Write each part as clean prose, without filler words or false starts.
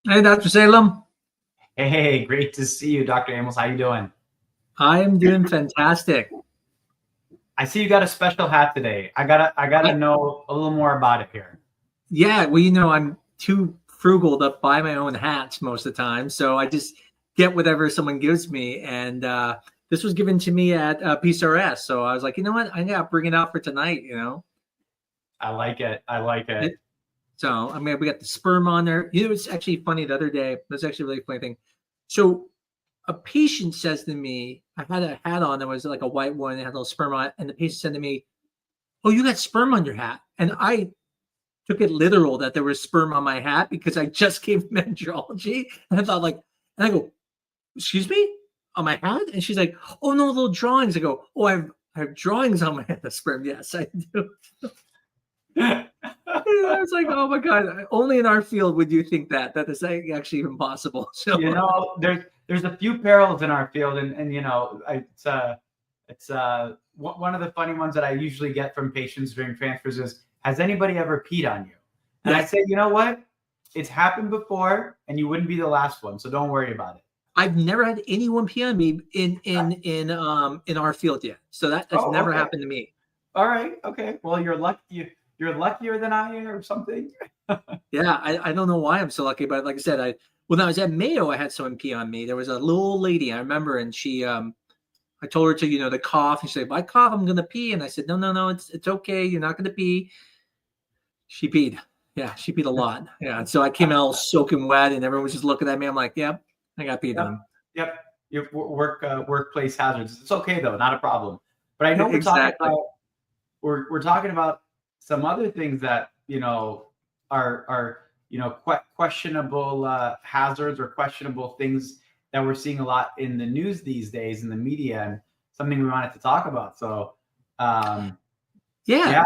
Hey, Dr. Salem. Hey, great to see you, Dr. Amols. How you doing? I am doing fantastic. I see you got a special hat today. I gotta I, know a little more about it here. yeah, well, I'm too frugal to buy my own hats most of the time, so I just get whatever someone gives me. And this was given to me at PCRS, so I was like, you know what, I gotta bring it out for tonight. I like it. I like it. It, so I mean, we got the sperm on there. It's actually funny. The other day, that's actually a really funny thing. So a patient says to me, I had a hat on that was like a white one, and had a little sperm on it, and the patient said to me, "Oh, you got sperm on your hat," and I took it literal that there was sperm on my hat because I just came from andrology. And I thought, like, and I go, excuse me? On my hat? And she's like, oh, no, little drawings. I go, oh, I have drawings on my hat of sperm. Yes, I do. I was like, oh my God, only in our field would you think that is actually even possible. So, There's a few perils in our field, and it's one of the funny ones that I usually get from patients during transfers is, has anybody ever peed on you? And I say, you know what? It's happened before, and you wouldn't be the last one, so don't worry about it. I've never had anyone pee on me in our field yet. So that's never happened to me. All right. Okay. Well, you're lucky. You're luckier than I am, or something. Yeah, I don't know why I'm so lucky, but like I said, when I was at Mayo, I had someone pee on me. There was a little lady I remember, and she I told her to to cough, and she said, if I cough, I'm gonna pee. And I said, no, it's okay, you're not gonna pee. She peed. Yeah, she peed a lot. Yeah, and so I came out soaking wet, and everyone was just looking at me. I'm like, yep, I got peed on. Yep. Your workplace hazards. It's okay though, not a problem. But I know Exactly. we're talking about some other things that are questionable hazards or questionable things that we're seeing a lot in the news these days in the media, and something we wanted to talk about. So yeah.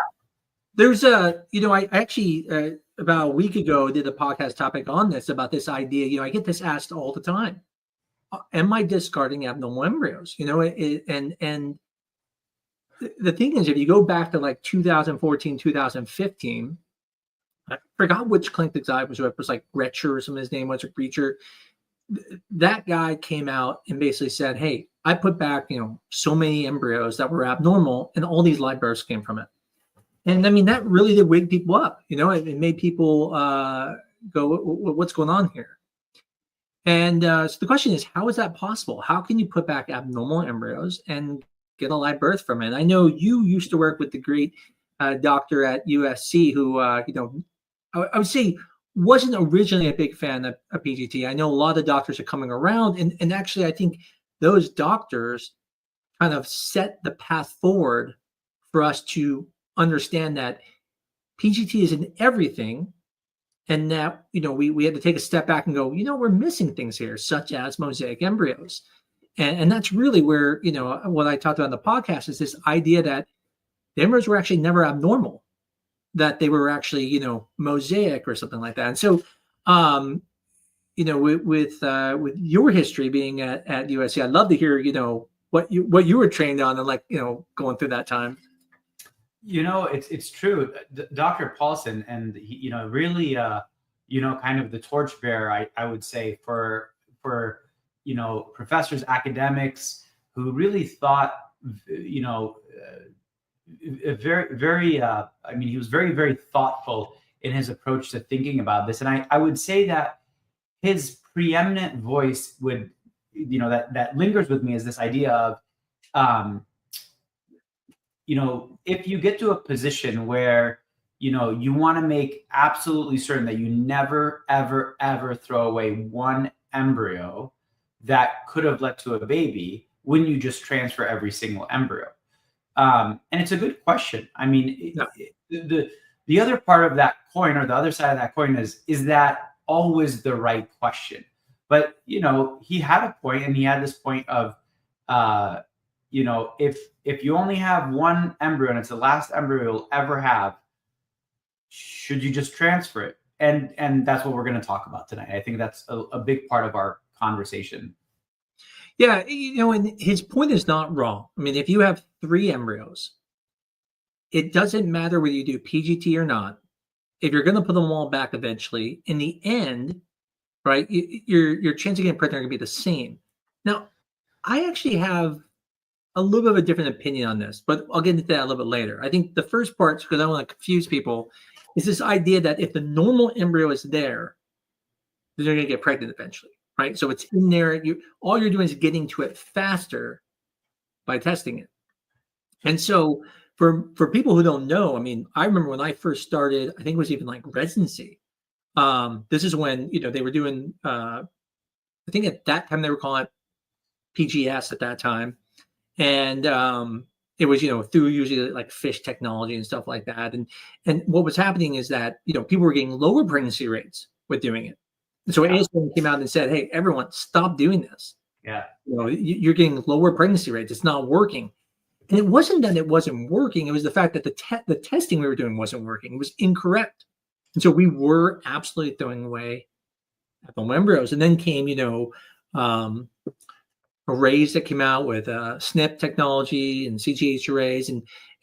There's I actually about a week ago did a podcast topic on this, about this idea. I get this asked all the time. Am I discarding abnormal embryos? And the thing is, if you go back to like 2014, 2015, I forgot which clinic I was with. It was like Gretcher or something. His name was, a Breacher. That guy came out and basically said, hey, I put back, so many embryos that were abnormal, and all these live births came from it. And I mean, that really did wake people up. It made people go, what's going on here? And so the question is, how is that possible? How can you put back abnormal embryos and get a live birth from it? And I know you used to work with the great doctor at USC who, I would say wasn't originally a big fan of PGT. I know a lot of doctors are coming around, and actually I think those doctors kind of set the path forward for us to understand that PGT is in everything, and that we had to take a step back and go, we're missing things here, such as mosaic embryos. And that's really where what I talked about on the podcast is this idea that the embryos were actually never abnormal, that they were actually mosaic or something like that. And so with your history being at USC, I'd love to hear what you were trained on, and like going through that time. It's true, Dr. Paulson, and he, really, kind of the torchbearer, I would say, for professors, academics who really thought, very, I mean, he was very, very thoughtful in his approach to thinking about this. And I would say that his preeminent voice would, that lingers with me, is this idea of, if you get to a position where, you want to make absolutely certain that you never, ever, ever throw away one embryo that could have led to a baby, wouldn't you just transfer every single embryo? And it's a good question. I mean, the other part of that coin, or the other side of that coin, is that always the right question? But, he had a point, and he had this point of, if you only have one embryo and it's the last embryo you'll ever have, should you just transfer it? And that's what we're going to talk about tonight. I think that's a big part of our conversation. Yeah, and his point is not wrong. I mean, if you have 3 embryos, it doesn't matter whether you do PGT or not. If you're going to put them all back eventually, in the end, right? Your chance of getting pregnant are going to be the same. Now, I actually have a little bit of a different opinion on this, but I'll get into that a little bit later. I think the first part, because I don't want to confuse people, is this idea that if the normal embryo is there, then you're going to get pregnant eventually, right? So it's in there. All you're doing is getting to it faster by testing it. And so for people who don't know, I mean, I remember when I first started, I think it was even like residency. This is when, they were doing, I think at that time they were calling it PGS at that time. And it was, through usually like fish technology and stuff like that. And what was happening is that, people were getting lower pregnancy rates with doing it. And so ASN came out and said, hey, everyone, stop doing this. Yeah. You're getting lower pregnancy rates. It's not working. And it wasn't that it wasn't working. It was the fact that the testing we were doing wasn't working. It was incorrect. And so we were absolutely throwing away abnormal embryos. And then came, arrays that came out with SNP technology and CGH arrays. And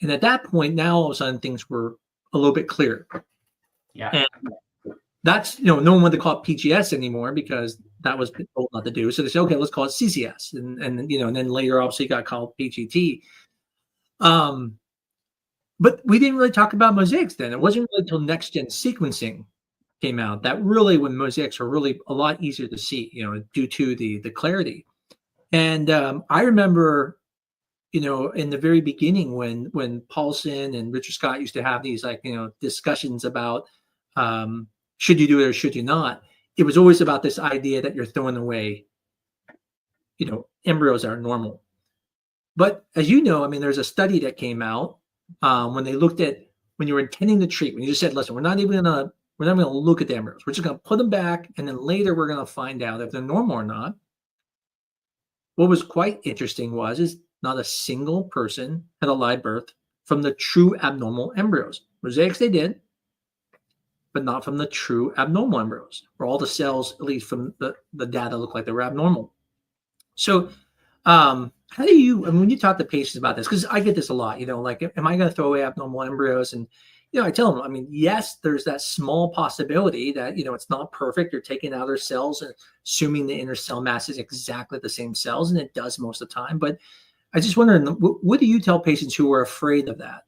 at that point, now all of a sudden things were a little bit clearer. Yeah. And that's, no one wanted to call it PGS anymore because that was told not to do. So they said, okay, let's call it CCS. And then later, obviously, it got called PGT. But we didn't really talk about mosaics then. It wasn't really until next gen sequencing came out that really when mosaics are really a lot easier to see, due to the clarity. And I remember, in the very beginning when Paulson and Richard Scott used to have these discussions about should you do it or should you not, it was always about this idea that you're throwing away, embryos that are normal. But as you know, I mean, there's a study that came out when they looked at when you were intending to treat, when you just said, listen, we're not going to look at the embryos. We're just going to put them back. And then later we're going to find out if they're normal or not. What was quite interesting is not a single person had a live birth from the true abnormal embryos. Mosaics they did, but not from the true abnormal embryos, where all the cells, at least from the data, look like they were abnormal. So how do you, when you talk to patients about this, because I get this a lot, like, am I going to throw away abnormal embryos? And, I tell them, I mean, yes, there's that small possibility that, it's not perfect. You're taking out their cells and assuming the inner cell mass is exactly the same cells, and it does most of the time. But I just wonder, what do you tell patients who are afraid of that?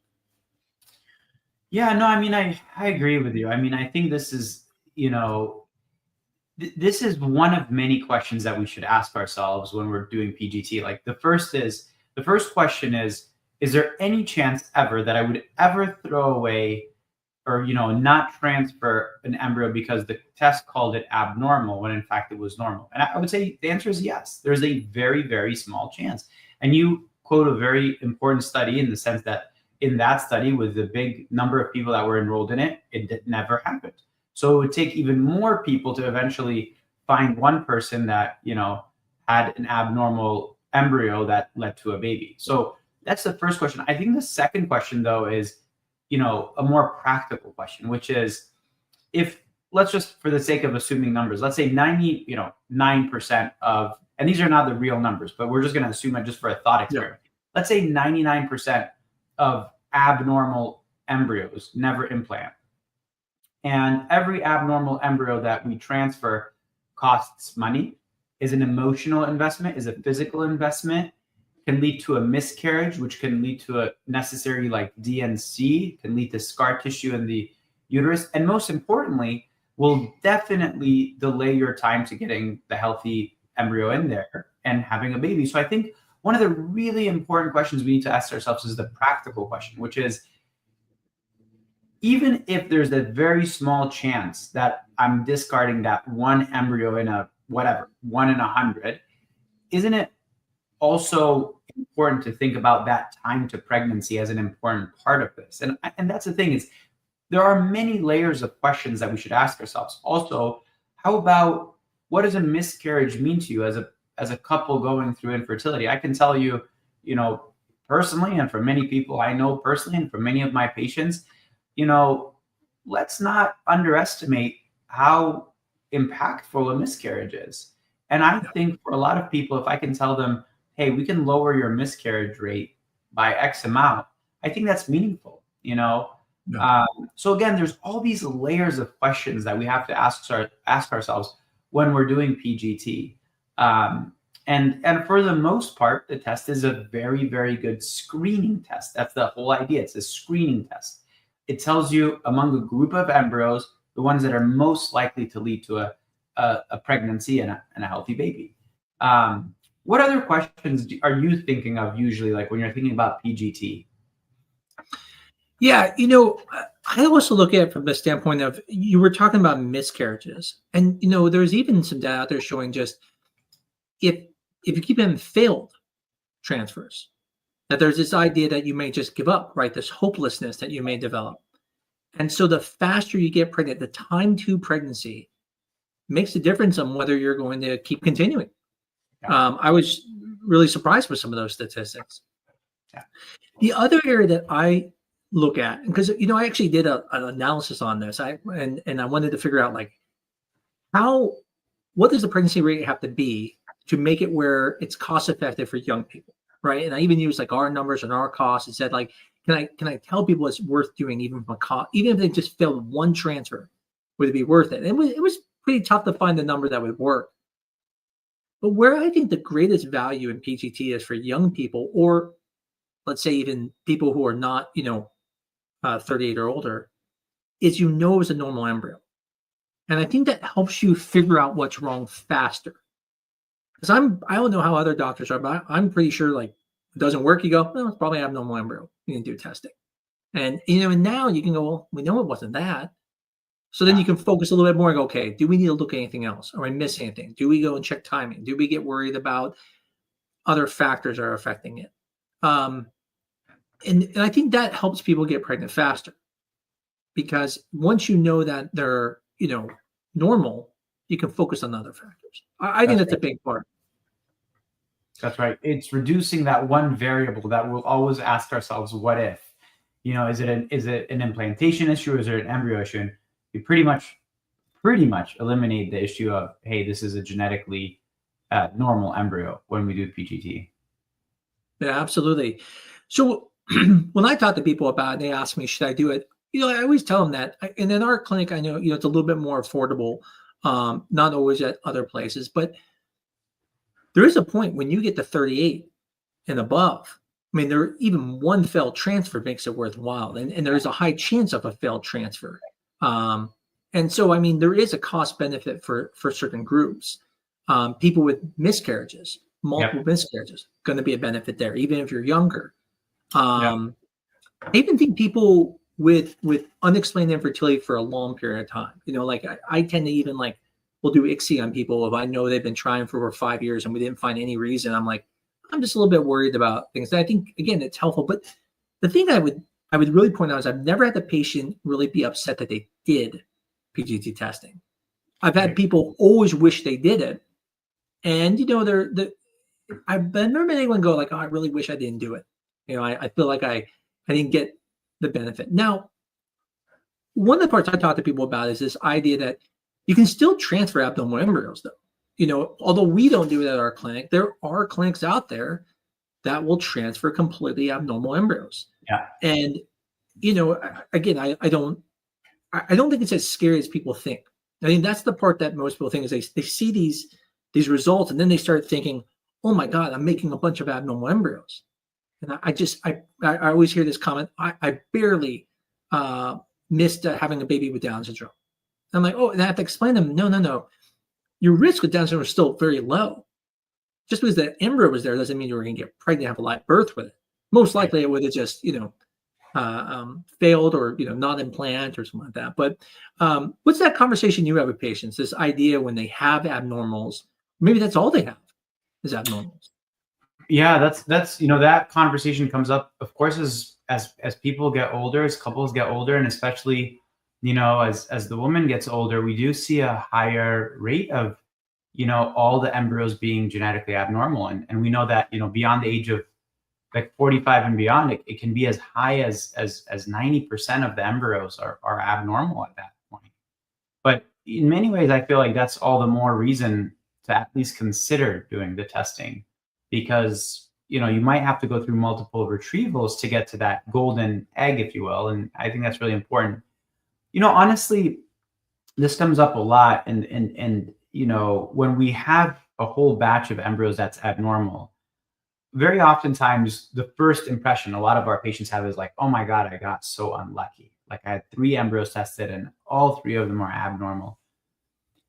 Yeah, no, I mean, I agree with you. I mean, I think this is, this is one of many questions that we should ask ourselves when we're doing PGT. Like the first question is there any chance ever that I would ever throw away or, not transfer an embryo because the test called it abnormal when in fact it was normal? And I would say the answer is yes. There's a very, very small chance. And you quote a very important study in the sense that in that study with the big number of people that were enrolled in it, it never happened. So it would take even more people to eventually find one person that, had an abnormal embryo that led to a baby. So that's the first question. I think the second question, though, is, a more practical question, which is if, let's just, for the sake of assuming numbers, let's say 9% of, and these are not the real numbers, but we're just going to assume it just for a thought experiment. Yeah. Let's say 99% of abnormal embryos never implant. And every abnormal embryo that we transfer costs money, is an emotional investment, is a physical investment, can lead to a miscarriage, which can lead to a necessary like DNC, can lead to scar tissue in the uterus. And most importantly, will definitely delay your time to getting the healthy embryo in there and having a baby. So I think one of the really important questions we need to ask ourselves is the practical question, which is, even if there's a very small chance that I'm discarding that one embryo in a whatever, 1 in 100, isn't it also important to think about that time to pregnancy as an important part of this? And that's the thing, is there are many layers of questions that we should ask ourselves. Also, how about, what does a miscarriage mean to you as a couple going through infertility? I can tell you, personally, and for many people I know personally, and for many of my patients, let's not underestimate how impactful a miscarriage is. And I think for a lot of people, if I can tell them, hey, we can lower your miscarriage rate by X amount, I think that's meaningful, So again, there's all these layers of questions that we have to ask ourselves when we're doing PGT. And for the most part, the test is a very, very good screening test. That's the whole idea. It's a screening test. It tells you among a group of embryos, the ones that are most likely to lead to a pregnancy and a healthy baby. What other questions are you thinking of usually, like when you're thinking about PGT? Yeah, I also look at it from the standpoint of, you were talking about miscarriages, and there's even some data out there showing just if you keep having failed transfers, that there's this idea that you may just give up, right? This hopelessness that you may develop. And so the faster you get pregnant, the time to pregnancy makes a difference on whether you're going to keep continuing. Yeah. I was really surprised with some of those statistics. Yeah. The other area that I look at, because I actually did an analysis on this, and I wanted to figure out, like, what does the pregnancy rate have to be to make it where it's cost effective for young people, right? And I even used like our numbers and our costs and said, like, can I tell people it's worth doing even from a cost, even if they just failed one transfer, would it be worth it? And it was pretty tough to find the number that would work. But where I think the greatest value in PGT is for young people, or let's say even people who are not, 38 or older, is it's a normal embryo. And I think that helps you figure out what's wrong faster. Because I don't know how other doctors are, but I'm pretty sure, like, it doesn't work, you go, it's probably abnormal embryo. You can do testing. And, and now you can go, well, we know it wasn't that. So then you can focus a little bit more and go, okay, do we need to look at anything else? Or I miss anything? Do we go and check timing? Do we get worried about other factors that are affecting it? And I think that helps people get pregnant faster, because once you know that they're, normal, you can focus on other factors. I think that's a big part. That's right. It's reducing that one variable that we'll always ask ourselves, what if? Is it an implantation issue, or is it an embryo issue? And we pretty much eliminate the issue of, hey, this is a genetically normal embryo when we do PGT. Yeah, absolutely. So when I talk to people about it, they ask me, should I do it? I always tell them that. And in our clinic, I know, it's a little bit more affordable, not always at other places, but there is a point when you get to 38 and above. I mean, even one failed transfer makes it worthwhile. And there's a high chance of a failed transfer. And so, I mean, there is a cost benefit for certain groups. People with miscarriages, multiple miscarriages, going to be a benefit there, even if you're younger. I even think people with unexplained infertility for a long period of time, like I tend to even we'll do ICSI on people if I know they've been trying for over 5 years and we didn't find any reason. I'm like, I'm just a little bit worried about things. And I think, again, it's helpful. But the thing I would really point out is I've never had the patient really be upset that they did PGT testing. I've had people always wish they did it. And, I remember anyone go like, oh, I really wish I didn't do it. I feel like I didn't get the benefit. Now, one of the parts I talk to people about is this idea that you can still transfer abnormal embryos, though. Although we don't do it at our clinic, there are clinics out there that will transfer completely abnormal embryos. Yeah. And, again, I don't think it's as scary as people think. I mean, that's the part that most people think is they see these results and then they start thinking, oh my God, I'm making a bunch of abnormal embryos. And I always hear this comment, I barely missed having a baby with Down syndrome. I'm like, oh, and I have to explain to them, no. Your risk with Down syndrome is still very low. Just because the embryo was there doesn't mean you were going to get pregnant, have a live birth with it. Most likely it would have just, failed or, not implant or something like that. But what's that conversation you have with patients? This idea when they have abnormals, maybe that's all they have is abnormals. Yeah, that's that conversation comes up, of course, as people get older, as couples get older, and especially, as the woman gets older, we do see a higher rate of, all the embryos being genetically abnormal. And we know that, beyond the age of 45 and beyond, it can be as high as 90% of the embryos are abnormal at that point. But in many ways, I feel like that's all the more reason to at least consider doing the testing, because, you might have to go through multiple retrievals to get to that golden egg, if you will. And I think that's really important. Honestly, this comes up a lot. And when we have a whole batch of embryos that's abnormal, very oftentimes the first impression a lot of our patients have is like, oh my God, I got so unlucky. Like I had 3 embryos tested and all 3 of them are abnormal.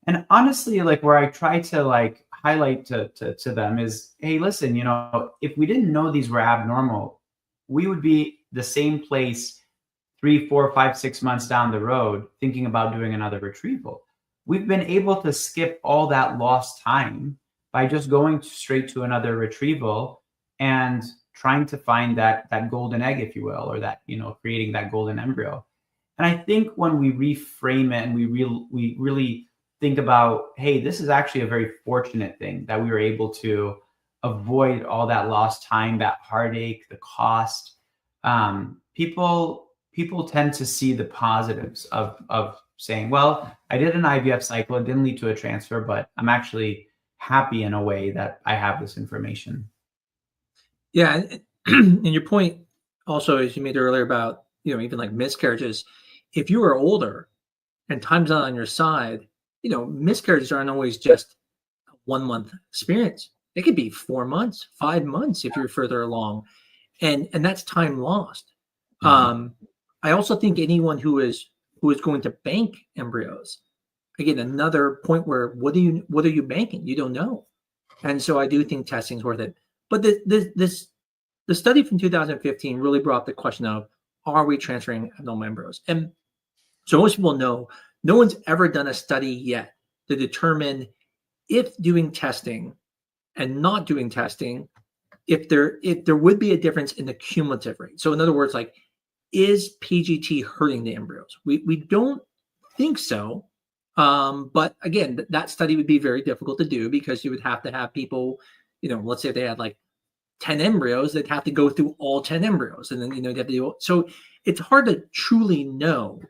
And honestly, like where I try to like highlight to them is, hey, listen, if we didn't know these were abnormal, we would be the same place 3, 4, 5, 6 months down the road thinking about doing another retrieval. We've been able to skip all that lost time by just going straight to another retrieval and trying to find that golden egg, if you will, or that, creating that golden embryo. And I think when we reframe it and we really think about, hey, this is actually a very fortunate thing that we were able to avoid all that lost time, that heartache, the cost. People tend to see the positives of saying, well, I did an IVF cycle, it didn't lead to a transfer, but I'm actually happy in a way that I have this information. Yeah, and your point also, as you made earlier about, even like miscarriages, if you are older and time's not on your side, miscarriages aren't always just a 1 month experience. It could be 4 months, 5 months if you're further along, and that's time lost. I also think anyone who is going to bank embryos, again, another point where what are you banking? You don't know, and so I do think testing is worth it. But the study from 2015 really brought up the question of, are we transferring abnormal embryos? And so most people know no one's ever done a study yet to determine if doing testing and not doing testing, if there would be a difference in the cumulative rate. So in other words, like, is PGT hurting the embryos? We don't think so. But again, that study would be very difficult to do because you would have to have people, let's say if they had like 10 embryos, they'd have to go through all 10 embryos. And then, you have to do, so it's hard to truly know.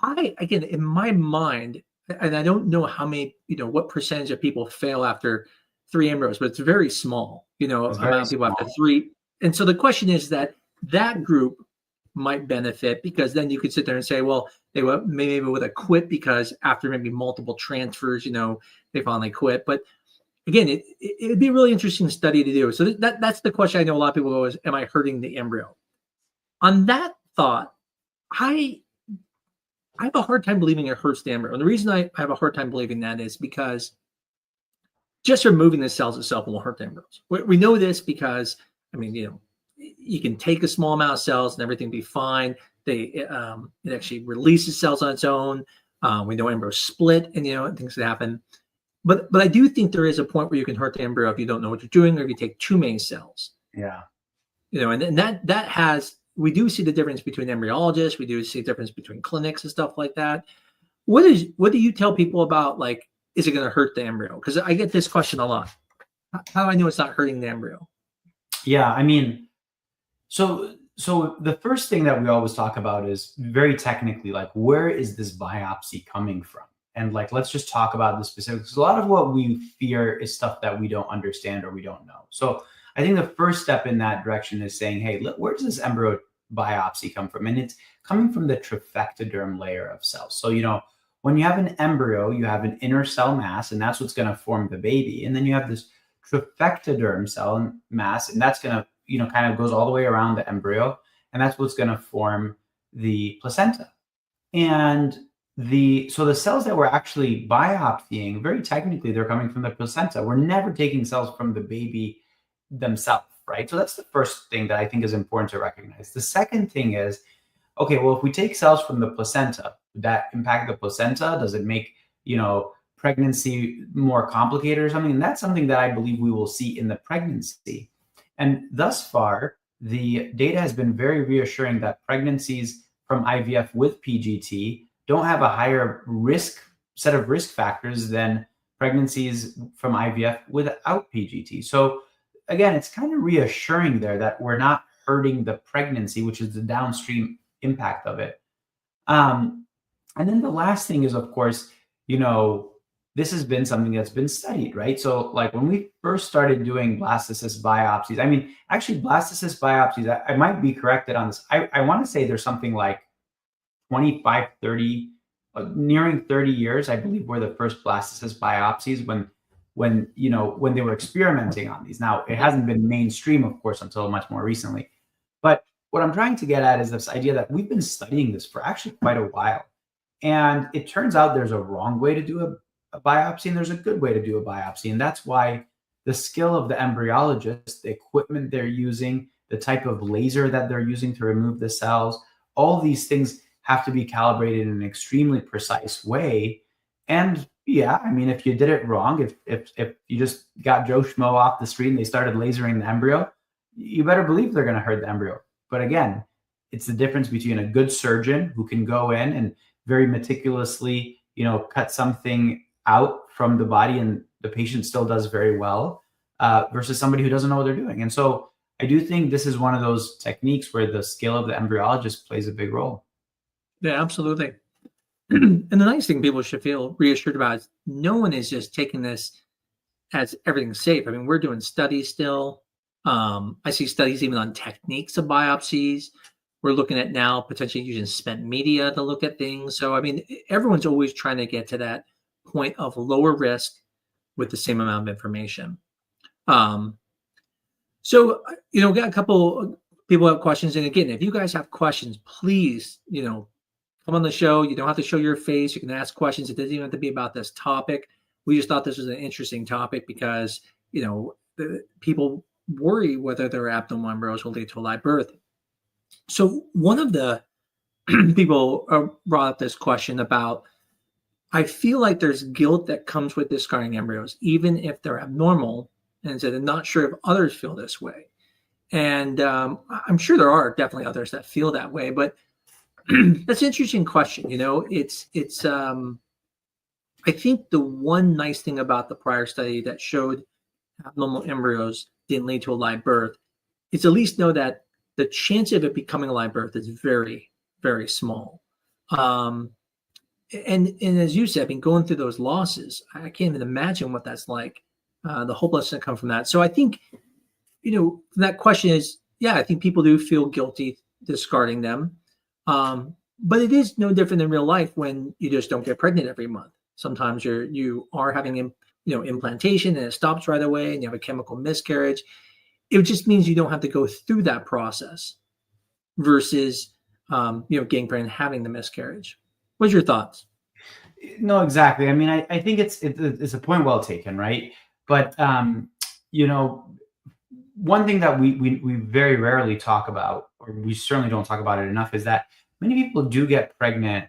Again, in my mind, and I don't know how many, what percentage of people fail after 3 embryos, but it's very small, amount of people after 3. And so the question is that group might benefit because then you could sit there and say, well, they maybe would have quit because after maybe multiple transfers, they finally quit. But again, it would be a really interesting study to do. So that's the question I know a lot of people go is, am I hurting the embryo? On that thought, I have a hard time believing it hurts the embryo. And the reason I have a hard time believing that is because just removing the cells itself won't hurt the embryos. We know this because, you can take a small amount of cells and everything be fine. It actually releases cells on its own. We know embryos split and, things that happen. But I do think there is a point where you can hurt the embryo if you don't know what you're doing or if you take too many cells. Yeah. And that has, we do see the difference between embryologists. We do see the difference between clinics and stuff like that. What do you tell people about, like, is it going to hurt the embryo? Because I get this question a lot. How do I know it's not hurting the embryo? Yeah, so the first thing that we always talk about is very technically, like, where is this biopsy coming from? And like, let's just talk about the specifics. A lot of what we fear is stuff that we don't understand or we don't know. So I think the first step in that direction is saying, hey, look, where does this embryo biopsy come from? And it's coming from the trophectoderm layer of cells. So, when you have an embryo, you have an inner cell mass, and that's what's going to form the baby. And then you have this trophectoderm cell mass, and that's going to, kind of goes all the way around the embryo. And that's what's going to form the placenta. And so the cells that we're actually biopsying, very technically, they're coming from the placenta. We're never taking cells from the baby themselves, right? So that's the first thing that I think is important to recognize. The second thing is, okay, well, if we take cells from the placenta, would that impact the placenta? Does it make, pregnancy more complicated or something? And that's something that I believe we will see in the pregnancy. And thus far, the data has been very reassuring that pregnancies from IVF with PGT don't have a higher set of risk factors than pregnancies from IVF without PGT. So again, it's kind of reassuring there that we're not hurting the pregnancy, which is the downstream impact of it. And then the last thing is, of course, this has been something that's been studied, right? So like when we first started doing blastocyst biopsies, actually blastocyst biopsies, I might be corrected on this. I want to say there's something like 25, 30 nearing 30 years, I believe, were the first blastocyst biopsies when they were experimenting on these. Now, it hasn't been mainstream, of course, until much more recently. But what I'm trying to get at is this idea that we've been studying this for actually quite a while. And it turns out there's a wrong way to do a biopsy, and there's a good way to do a biopsy. And that's why the skill of the embryologist, the equipment they're using, the type of laser that they're using to remove the cells, all these things have to be calibrated in an extremely precise way. And yeah, I mean, if you did it wrong, if you just got Joe Schmo off the street and they started lasering the embryo, you better believe they're going to hurt the embryo. But again, it's the difference between a good surgeon who can go in and very meticulously, cut something out from the body and the patient still does very well, versus somebody who doesn't know what they're doing. And so I do think this is one of those techniques where the skill of the embryologist plays a big role. Yeah, absolutely. And the nice thing people should feel reassured about is no one is just taking this as everything's safe. I mean, we're doing studies still. I see studies even on techniques of biopsies. We're looking at now potentially using spent media to look at things. So, I mean, everyone's always trying to get to that point of lower risk with the same amount of information. So, got a couple people have questions. And again, if you guys have questions, please, come on the show. You don't have to show your face. You can ask questions. It doesn't even have to be about this topic. We just thought this was an interesting topic because, people worry whether their abdominal embryos will lead to a live birth. So one of the people brought up this question about, I feel like there's guilt that comes with discarding embryos, even if they're abnormal. And so they're not sure if others feel this way. And I'm sure there are definitely others that feel that way, but that's an interesting question. It's I think the one nice thing about the prior study that showed abnormal embryos didn't lead to a live birth is at least know that the chance of it becoming a live birth is very, very small. And as you said, I mean, going through those losses, I can't even imagine what that's like. The hopelessness that come from that. So I think, that question is, yeah, I think people do feel guilty discarding them. But it is no different in real life when you just don't get pregnant every month. Sometimes you are having, implantation and it stops right away and you have a chemical miscarriage. It just means you don't have to go through that process versus, getting pregnant and having the miscarriage. What's your thoughts? No, exactly. I mean, I think it's a point well taken, right? But, one thing that we very rarely talk about, or we certainly don't talk about it enough, is that many people do get pregnant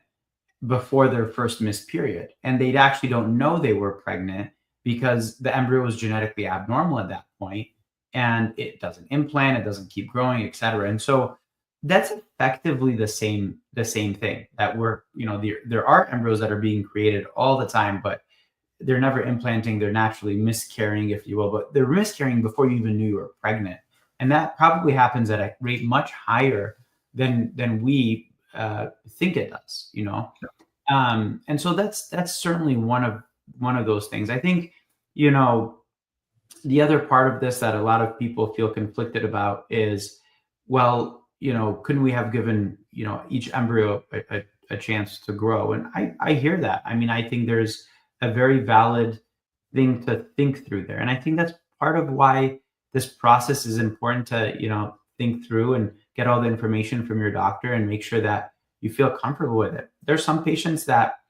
before their first missed period, and they actually don't know they were pregnant because the embryo was genetically abnormal at that point, and it doesn't implant, it doesn't keep growing, et cetera. And so that's effectively the same thing that there are embryos that are being created all the time, but they're never implanting, they're naturally miscarrying, if you will, but they're miscarrying before you even knew you were pregnant. And that probably happens at a rate much higher than we think it does, And so that's certainly one of those things. I think, the other part of this that a lot of people feel conflicted about is, well, couldn't we have given, each embryo a chance to grow? And I hear that. I mean, I think there's a very valid thing to think through there. And I think that's part of why this process is important to, think through and get all the information from your doctor and make sure that you feel comfortable with it. There's some patients that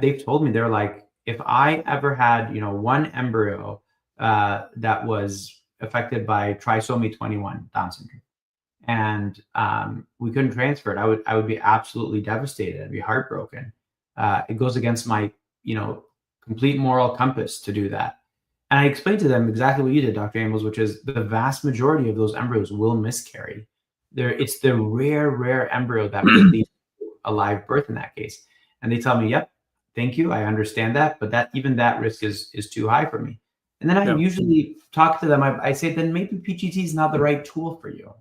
they've told me, they're like, if I ever had, one embryo that was affected by trisomy 21 Down syndrome, and we couldn't transfer it, I would be absolutely devastated. I'd be heartbroken. It goes against my, complete moral compass to do that. And I explained to them exactly what you did, Dr. Amols, which is the vast majority of those embryos will miscarry. It's the rare embryo that would lead to a live birth in that case. And they tell me, yep, thank you, I understand that, but that risk is too high for me. And then I usually talk to them, I say, then maybe PGT is not the right tool for you.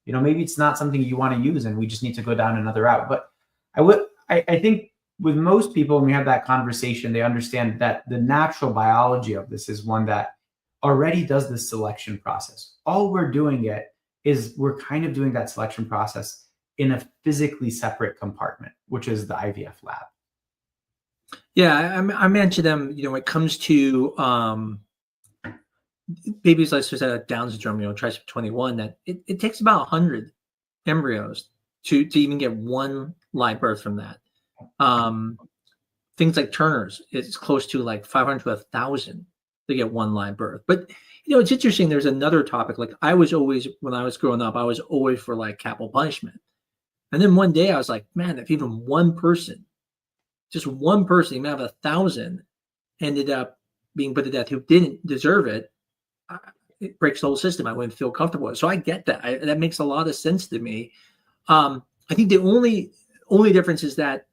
Maybe it's not something you want to use and we just need to go down another route. But I think with most people, when we have that conversation, they understand that the natural biology of this is one that already does this selection process. All we're doing is we're kind of doing that selection process in a physically separate compartment, which is the IVF lab. Yeah, I mentioned them. When it comes to babies like Down syndrome, trisomy 21, that it takes about 100 embryos to even get one live birth from that. Things like Turner's, it's close to like 500 to 1,000 to get one live birth. But it's interesting. There's another topic. Like I was always, when I was growing up, I was always for like capital punishment. And then one day I was like, man, if even one person, just one person, even out of 1,000, ended up being put to death who didn't deserve it, it breaks the whole system. I wouldn't feel comfortable. So I get that. That makes a lot of sense to me. I think the only difference is that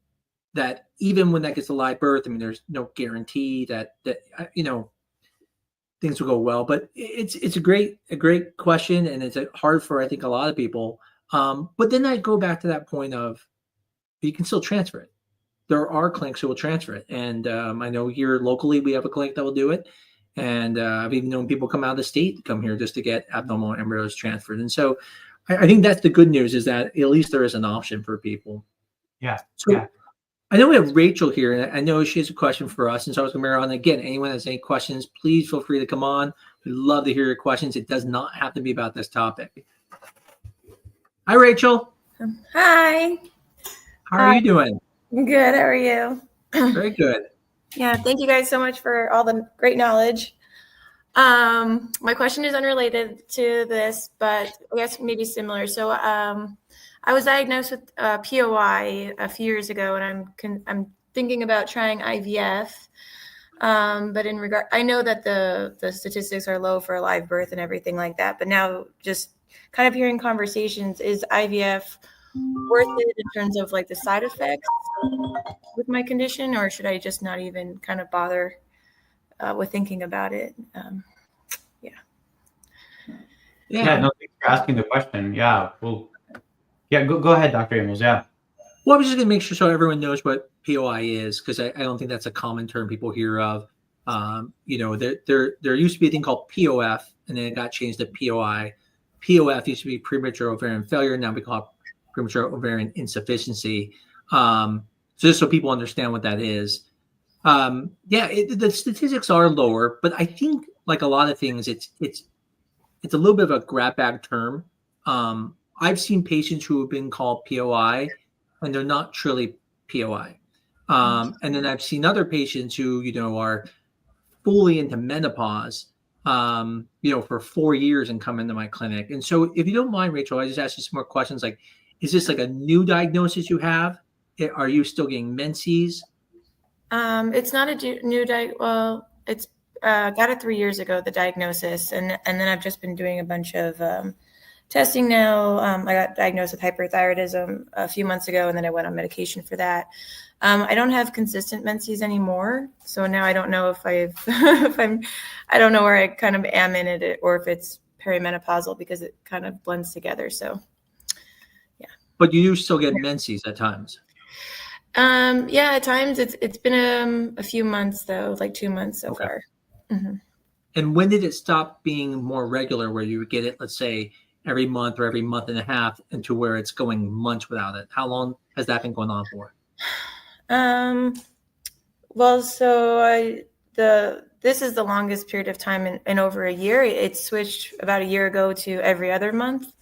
even when that gets a live birth, I mean, there's no guarantee that things will go well. But it's a great question, and it's hard for, I think, a lot of people. But then I go back to that point of you can still transfer it. There are clinics who will transfer it, and I know here locally we have a clinic that will do it. And I've even known people come out of the state to come here just to get abnormal embryos transferred. And so I think that's the good news, is that at least there is an option for people. Yeah. So yeah. I know we have Rachel here, and I know she has a question for us. And so I was going to bring her on. Again, anyone has any questions, please feel free to come on. We'd love to hear your questions. It does not have to be about this topic. Hi, Rachel. Hi. How are you doing? Good. How are you? Very good. Yeah, thank you guys so much for all the great knowledge. My question is unrelated to this, but I guess maybe similar. So I was diagnosed with POI a few years ago, and I'm thinking about trying IVF. But in regard, I know that the statistics are low for a live birth and everything like that. But now, just kind of hearing conversations, is IVF worth it in terms of like the side effects with my condition, or should I just not even kind of bother with thinking about it? Yeah. No, thanks for asking the question. Yeah. Well, yeah. Go ahead, Dr. Amols. Yeah. Well, I was just going to make sure everyone knows what POI is, because I don't think that's a common term people hear of. There used to be a thing called POF, and then it got changed to POI. POF used to be premature ovarian failure. Now we call it premature ovarian insufficiency. So just so people understand what that is. The statistics are lower, but I think, like a lot of things, it's a little bit of a grab bag term. I've seen patients who have been called POI, and they're not truly POI. And then I've seen other patients who, are fully into menopause, for 4 years and come into my clinic. And so if you don't mind, Rachel, I just ask you some more questions. Like, is this like a new diagnosis you have? Are you still getting menses? It's not a new well, it's got it 3 years ago, the diagnosis. And then I've just been doing a bunch of testing now. I got diagnosed with hyperthyroidism a few months ago, and then I went on medication for that. I don't have consistent menses anymore. So now I don't know if I don't know where I kind of am in it, or if it's perimenopausal, because it kind of blends together. So, yeah. But you do still get menses at times? Yeah, at times. It's been a few months, though, like 2 months so far. Mm-hmm. And when did it stop being more regular, where you would get it, let's say, every month or every month and a half, into where it's going months without it? How long has that been going on for? Well, so this is the longest period of time in over a year. It switched about a year ago to every other month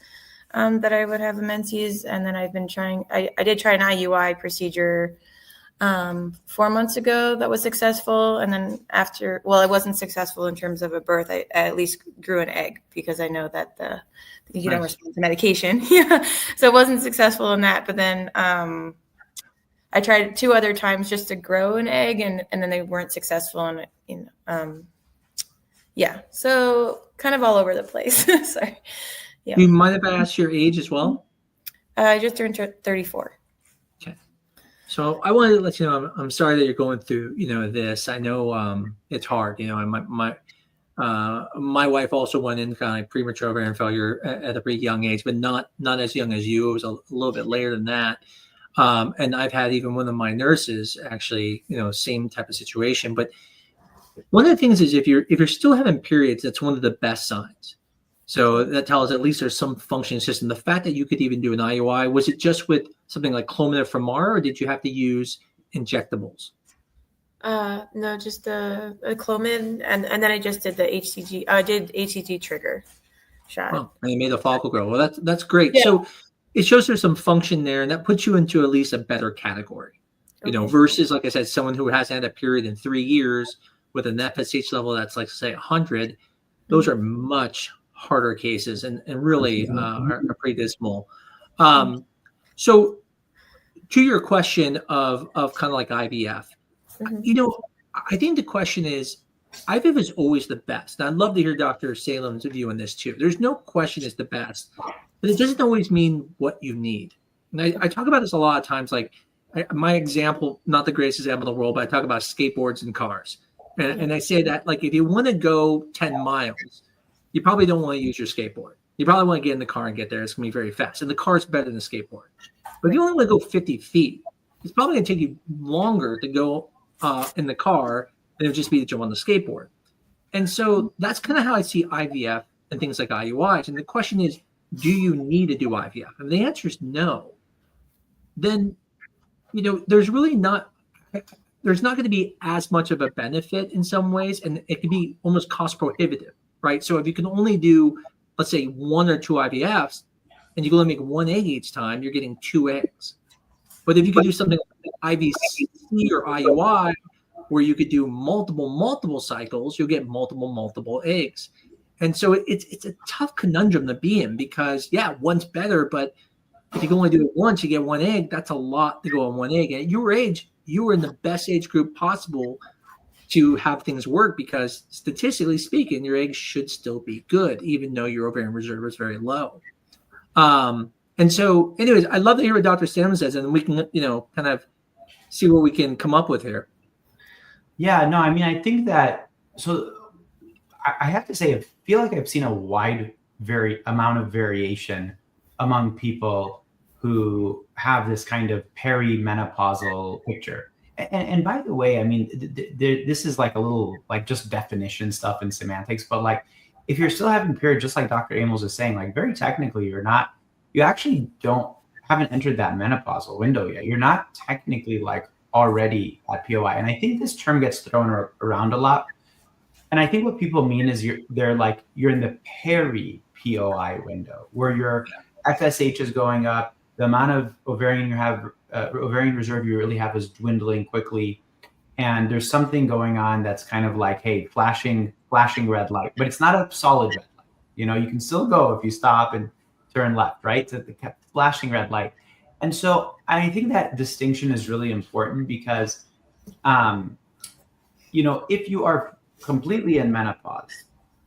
that I would have a menses. And then I've been trying, I did try an IUI procedure 4 months ago that was successful. And then it wasn't successful in terms of a birth. I at least grew an egg, because I know that you don't respond to medication. Yeah. So it wasn't successful in that. But then I tried 2 other times just to grow an egg, and then they weren't successful. And so kind of all over the place. Sorry. Yeah. You might have asked your age as well? I just turned 34. Okay. So I wanted to let you know, I'm sorry that you're going through, this. I know it's hard. My wife also went in kind of like premature ovarian failure at a pretty young age, but not as young as you. It was a little bit later than that. And I've had even one of my nurses actually, same type of situation. But one of the things is, if you're still having periods, that's one of the best signs. So that tells us at least there's some functioning system. The fact that you could even do an IUI, was it just with something like Clomid from Mara, or did you have to use injectables? No, just the Clomid, and then I just did the HCG. I did HCG trigger shot. Oh, and you made the follicle grow. Well, that's great. Yeah. So it shows there's some function there, and that puts you into at least a better category. Versus, like I said, someone who hasn't had a period in 3 years with an FSH level that's like, say, 100. Those are much harder cases and really are pretty dismal. So to your question of kind of like IVF, I think the question is, IVF is always the best. And I'd love to hear Dr. Salem's view on this too. There's no question it's the best, but it doesn't always mean what you need. And I talk about this a lot of times. Like my example, not the greatest example in the world, but I talk about skateboards and cars. And I say that, like, if you want to go 10 miles, you probably don't want to use your skateboard. You probably want to get in the car and get there. It's going to be very fast. And the car's better than the skateboard. But if you only want to go 50 feet, it's probably going to take you longer to go in the car than it would just be to jump on the skateboard. And so that's kind of how I see IVF and things like IUIs. And the question is, do you need to do IVF? And the answer is no. Then, there's really not going to be as much of a benefit in some ways. And it can be almost cost prohibitive, right? So if you can only do, let's say, 1 or 2 IVFs, and you can only make 1 egg each time, you're getting 2 eggs. But if you could do something like IVC or IUI, where you could do multiple cycles, you'll get multiple eggs. And so it's a tough conundrum to be in because, yeah, one's better, but if you can only do it once, you get 1 egg, that's a lot to go on 1 egg. And at your age, you were in the best age group possible to have things work because statistically speaking, your eggs should still be good, even though your ovarian reserve is very low. And so anyways, I'd love to hear what Dr. Salem says, and we can, kind of see what we can come up with here. Yeah, no, I mean, I think that, so I have to say, I feel like I've seen a wide amount of variation among people who have this kind of perimenopausal picture. And by the way, I mean, this is like a little, like just definition stuff and semantics, but like, if you're still having period, just like Dr. Amols is saying, like very technically, you actually haven't entered that menopausal window yet. You're not technically like already at POI. And I think this term gets thrown around a lot. And I think what people mean is you're in the peri-POI window where your FSH is going up, the amount of ovarian reserve you really have is dwindling quickly. And there's something going on that's kind of like, hey, flashing red light, but it's not a solid red light. You can still go if you stop and turn left, right? So the flashing red light. And so I think that distinction is really important because, if you are completely in menopause,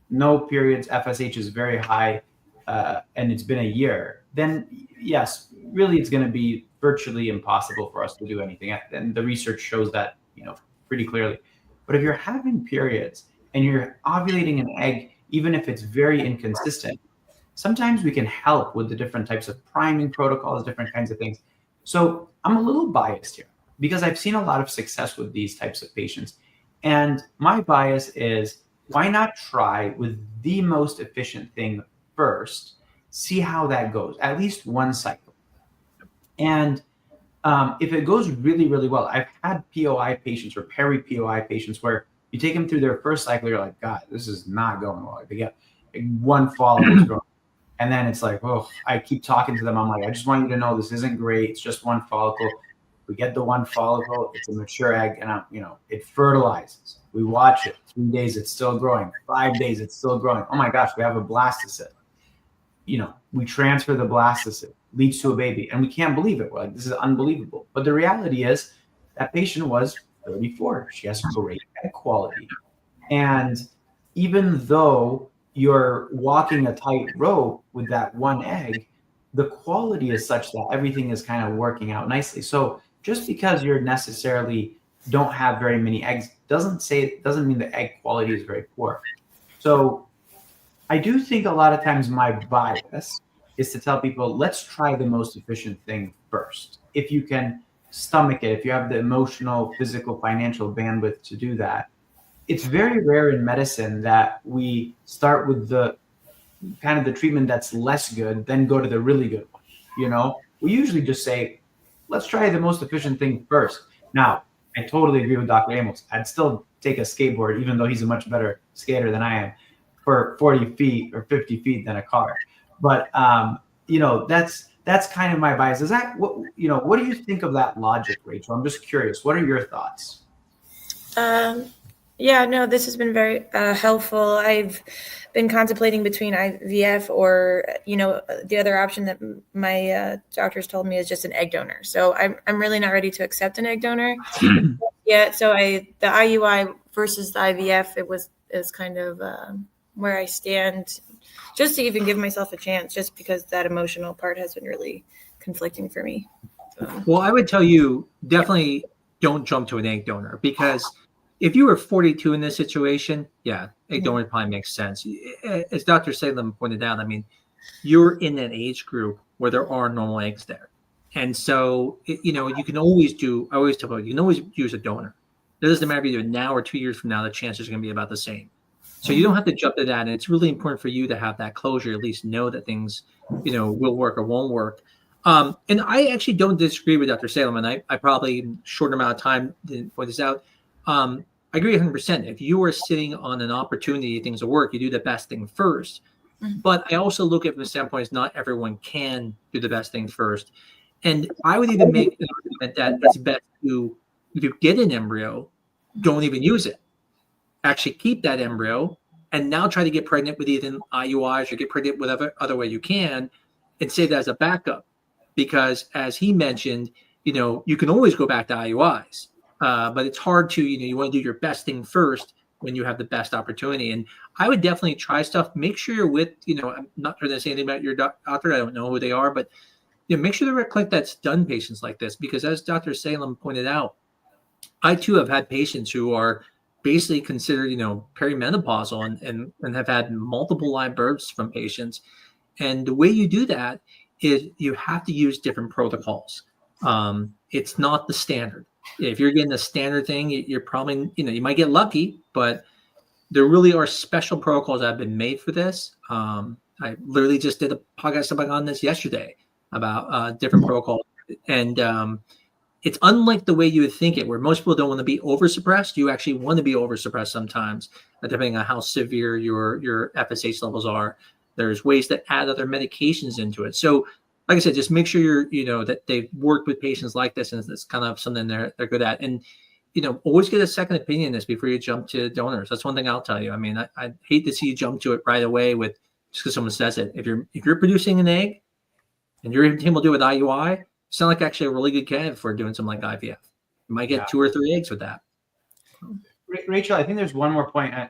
no periods, FSH is very high, and it's been a year, then yes, really it's going to be virtually impossible for us to do anything. And the research shows that, pretty clearly. But if you're having periods and you're ovulating an egg, even if it's very inconsistent, sometimes we can help with the different types of priming protocols, different kinds of things. So I'm a little biased here because I've seen a lot of success with these types of patients. And my bias is, why not try with the most efficient thing first, see how that goes, at least 1 cycle. And if it goes really, really well, I've had POI patients or peri-POI patients where you take them through their first cycle, you're like, God, this is not going well. They get 1 follicle growing. And then it's like, oh, I keep talking to them. I'm like, I just want you to know this isn't great. It's just 1 follicle. We get the 1 follicle. It's a mature egg, and it fertilizes. We watch it. 3 days, it's still growing. 5 days, it's still growing. Oh my gosh, we have a blastocyst. We transfer the blastocyst, leads to a baby, and we can't believe it. We're like, this is unbelievable. But the reality is, that patient was 34. She has great egg quality, and even though you're walking a tight rope with that 1 egg, the quality is such that everything is kind of working out nicely. So just because you're necessarily don't have very many eggs doesn't mean the egg quality is very poor. So I do think a lot of times my bias is to tell people, let's try the most efficient thing first. If you can stomach it, if you have the emotional, physical, financial bandwidth to do that. It's very rare in medicine that we start with the kind of the treatment that's less good, then go to the really good one. We usually just say, let's try the most efficient thing first. Now, I totally agree with Dr. Amols. I'd still take a skateboard, even though he's a much better skater than I am, for 40 feet or 50 feet than a car. But that's kind of my bias. Is that what do you think of that logic, Rachel? I'm just curious. What are your thoughts? Yeah, no, this has been very helpful. I've been contemplating between IVF or, the other option that my doctors told me is just an egg donor. So I'm really not ready to accept an egg donor yet. So the IUI versus the IVF, is kind of where I stand, just to even give myself a chance, just because that emotional part has been really conflicting for me. So. Well, I would tell you definitely don't jump to an egg donor, because if you were 42 in this situation, egg donor probably makes sense. As Dr. Salem pointed out, I mean, you're in that age group where there are normal eggs there. And so, you can always I always tell people, you can always use a donor. It doesn't matter if you do it now or 2 years from now, the chances are going to be about the same. So you don't have to jump to that. And it's really important for you to have that closure, at least know that things, will work or won't work. And I actually don't disagree with Dr. Salem. And I probably, in a short amount of time, didn't point this out. I agree 100%. If you are sitting on an opportunity, things will work, you do the best thing first. But I also look at it from the standpoint is not everyone can do the best thing first. And I would even make an argument that it's best to, if you get an embryo, don't even use it. Actually keep that embryo and now try to get pregnant with either IUIs or get pregnant whatever other way you can, and save that as a backup. Because as he mentioned, you can always go back to IUIs. But it's hard to, you want to do your best thing first when you have the best opportunity. And I would definitely try stuff. Make sure you're with, I'm not trying to say anything about your doctor. I don't know who they are, but make sure they're a clinic that's done patients like this. Because as Dr. Salem pointed out, I too have had patients who are basically considered, perimenopausal and have had multiple live births from patients. And the way you do that is you have to use different protocols. It's not the standard. If you're getting the standard thing, you're probably, you might get lucky, but there really are special protocols that have been made for this. I literally just did a podcast on this yesterday about different protocols. And it's unlike the way you would think it, where most people don't want to be oversuppressed. You actually want to be oversuppressed sometimes, depending on how severe your FSH levels are. There's ways to add other medications into it. So, like I said, just make sure that they've worked with patients like this, and it's kind of something they're good at. And always get a second opinion on this before you jump to donors. That's one thing I'll tell you. I mean, I hate to see you jump to it right away with just because someone says it. If you're producing an egg and you're able to do it with IUI, you sound like actually a really good candidate for doing something like IVF. You might get 2 or 3 eggs with that. Rachel, I think there's one more point. I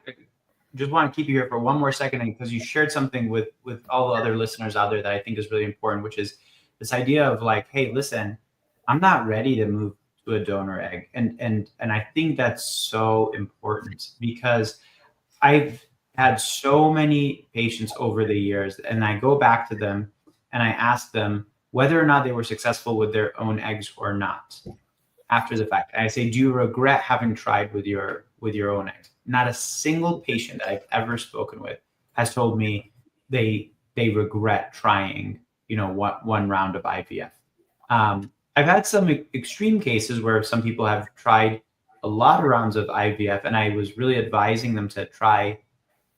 just want to keep you here for one more second, because you shared something with all the other listeners out there that I think is really important, which is this idea of like, hey, listen, I'm not ready to move to a donor egg. And I think that's so important, because I've had so many patients over the years, and I go back to them and I ask them whether or not they were successful with their own eggs or not after the fact. And I say, do you regret having tried with your own eggs? Not a single patient that I've ever spoken with has told me they regret trying, one round of IVF. I've had some extreme cases where some people have tried a lot of rounds of IVF, and I was really advising them to try,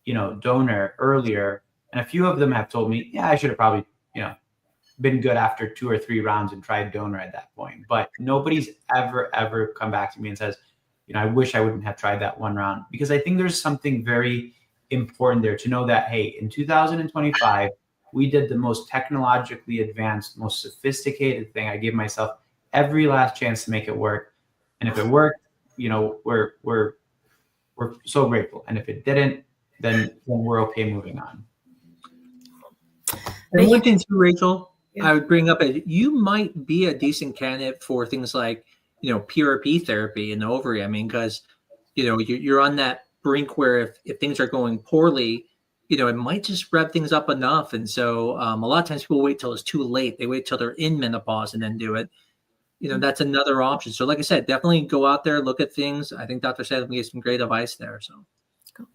donor earlier. And a few of them have told me, yeah, I should have probably, been good after 2 or 3 rounds and tried donor at that point. But nobody's ever come back to me and says, I wish I wouldn't have tried that 1 round, because I think there's something very important there to know that, hey, in 2025, we did the most technologically advanced, most sophisticated thing. I gave myself every last chance to make it work. And if it worked, we're so grateful. And if it didn't, then we're okay moving on. And one thing too, Rachel, I would bring up is you might be a decent candidate for things like, PRP therapy in the ovary. I mean, because, you're on that brink where if things are going poorly, it might just rev things up enough. And so a lot of times people wait till it's too late. They wait till they're in menopause and then do it. That's another option. So like I said, definitely go out there, look at things. I think Dr. Salem gave some great advice there. So cool.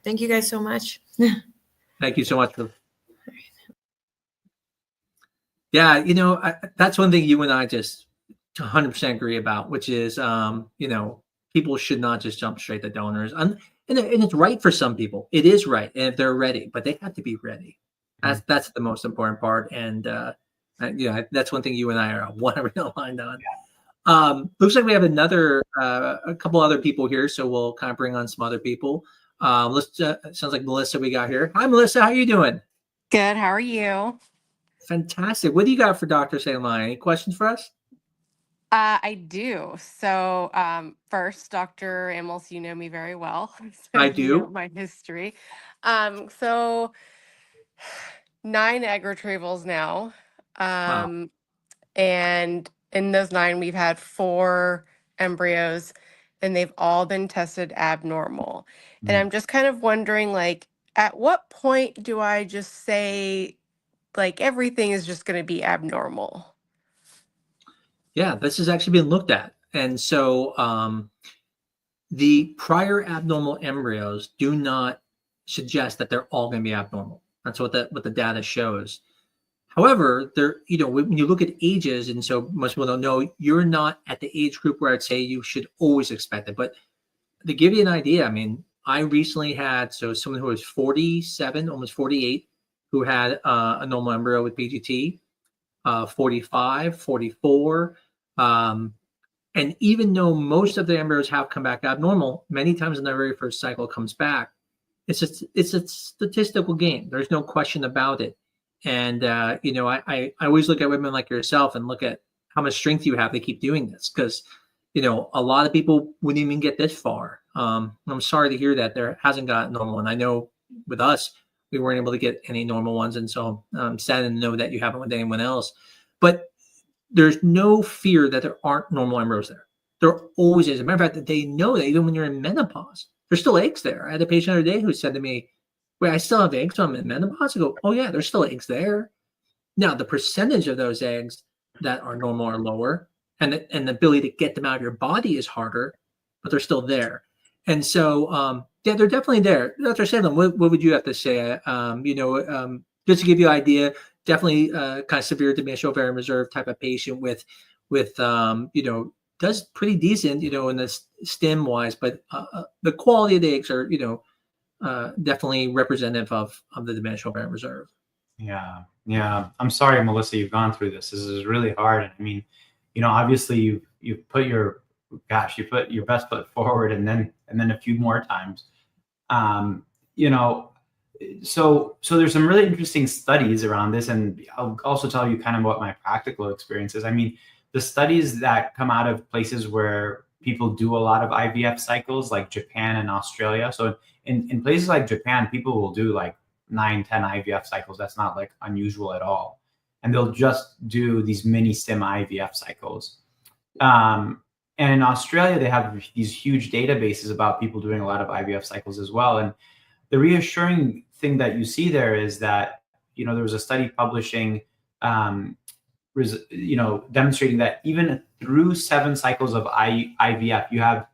Thank you guys so much. Thank you so much. Yeah, that's one thing you and I just 100% agree about, which is, people should not just jump straight to donors. And it's right for some people. It is right, and if they're ready, but they have to be ready. That's the most important part. And that's one thing you and I are 100% aligned on. Looks like we have a couple other people here, so we'll kind of bring on some other people. Sounds like Melissa we got here. Hi, Melissa. How you doing? Good. How are you? Fantastic. What do you got for Dr. Salem? Any questions for us? I do. So, first, Dr. Amols, you know me very well. So I you do. know my history. So 9 egg retrievals now. Wow. And in those 9, we've had 4 embryos, and they've all been tested abnormal. And I'm just kind of wondering, like, at what point do I just say, like, everything is just going to be abnormal? Yeah, this has actually been looked at. And so the prior abnormal embryos do not suggest that they're all going to be abnormal. That's what the data shows. However, when you look at ages, and so most people don't know, you're not at the age group where I'd say you should always expect it. But to give you an idea, I mean, I recently had someone who was 47, almost 48, who had a normal embryo with PGT. 45, 44. And even though most of the embryos have come back abnormal, many times in the very first cycle comes back. It's a statistical game. There's no question about it. And, I always look at women like yourself and look at how much strength you have to keep doing this, because, a lot of people wouldn't even get this far. I'm sorry to hear that there hasn't gotten normal. And I know with us, we weren't able to get any normal ones. And so I'm sad to know that you haven't with anyone else. But there's no fear that there aren't normal embryos there. There always is. As a matter of fact, they know that even when you're in menopause, there's still eggs there. I had a patient the other day who said to me, wait, I still have eggs when I'm in menopause? I go, oh yeah, there's still eggs there. Now, the percentage of those eggs that are normal are lower, and the ability to get them out of your body is harder, but they're still there. And so, they're definitely there. Dr. Salem, what would you have to say? Just to give you an idea, definitely kind of severe diminished ovarian reserve type of patient with does pretty decent, in the stem wise, but the quality of the eggs are, definitely representative of the diminished ovarian reserve. Yeah. I'm sorry, Melissa, you've gone through this. This is really hard. I mean, obviously you've put your best foot forward, and then a few more times. So there's some really interesting studies around this, and I'll also tell you kind of what my practical experience is. I mean, the studies that come out of places where people do a lot of IVF cycles, like Japan and Australia. So in places like Japan, people will do like 9, 10 IVF cycles. That's not like unusual at all. And they'll just do these mini stem IVF cycles. And in Australia, they have these huge databases about people doing a lot of IVF cycles as well. And the reassuring thing that you see there is that, there was a study publishing, demonstrating that even through 7 cycles of IVF, you have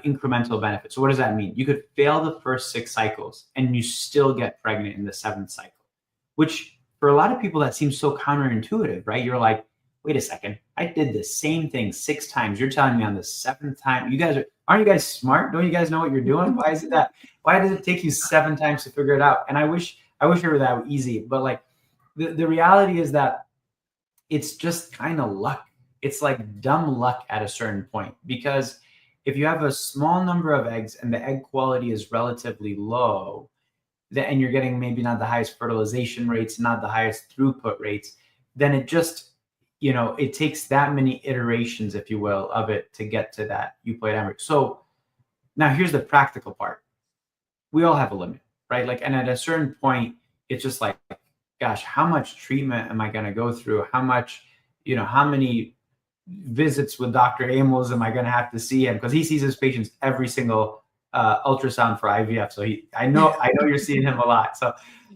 incremental benefits. So what does that mean? You could fail the first 6 cycles and you still get pregnant in the 7th cycle, which for a lot of people, that seems so counterintuitive, right? You're like, wait a second, I did the same thing 6 times. You're telling me on the 7th time, aren't you guys smart? Don't you guys know what you're doing? Why is it that? Why does it take you 7 times to figure it out? And I wish it were that easy, but like the reality is that it's just kind of luck. It's like dumb luck at a certain point, because if you have a small number of eggs and the egg quality is relatively low, and you're getting maybe not the highest fertilization rates, not the highest throughput rates, then it just, it takes that many iterations, if you will, of it to get to that euploid embryo. So now here's the practical part. We all have a limit, right? Like, and at a certain point, it's just like, gosh, how much treatment am I going to go through? How much, how many visits with Dr. Amols am I going to have to see him? Because he sees his patients every single ultrasound for IVF. So I know you're seeing him a lot. So,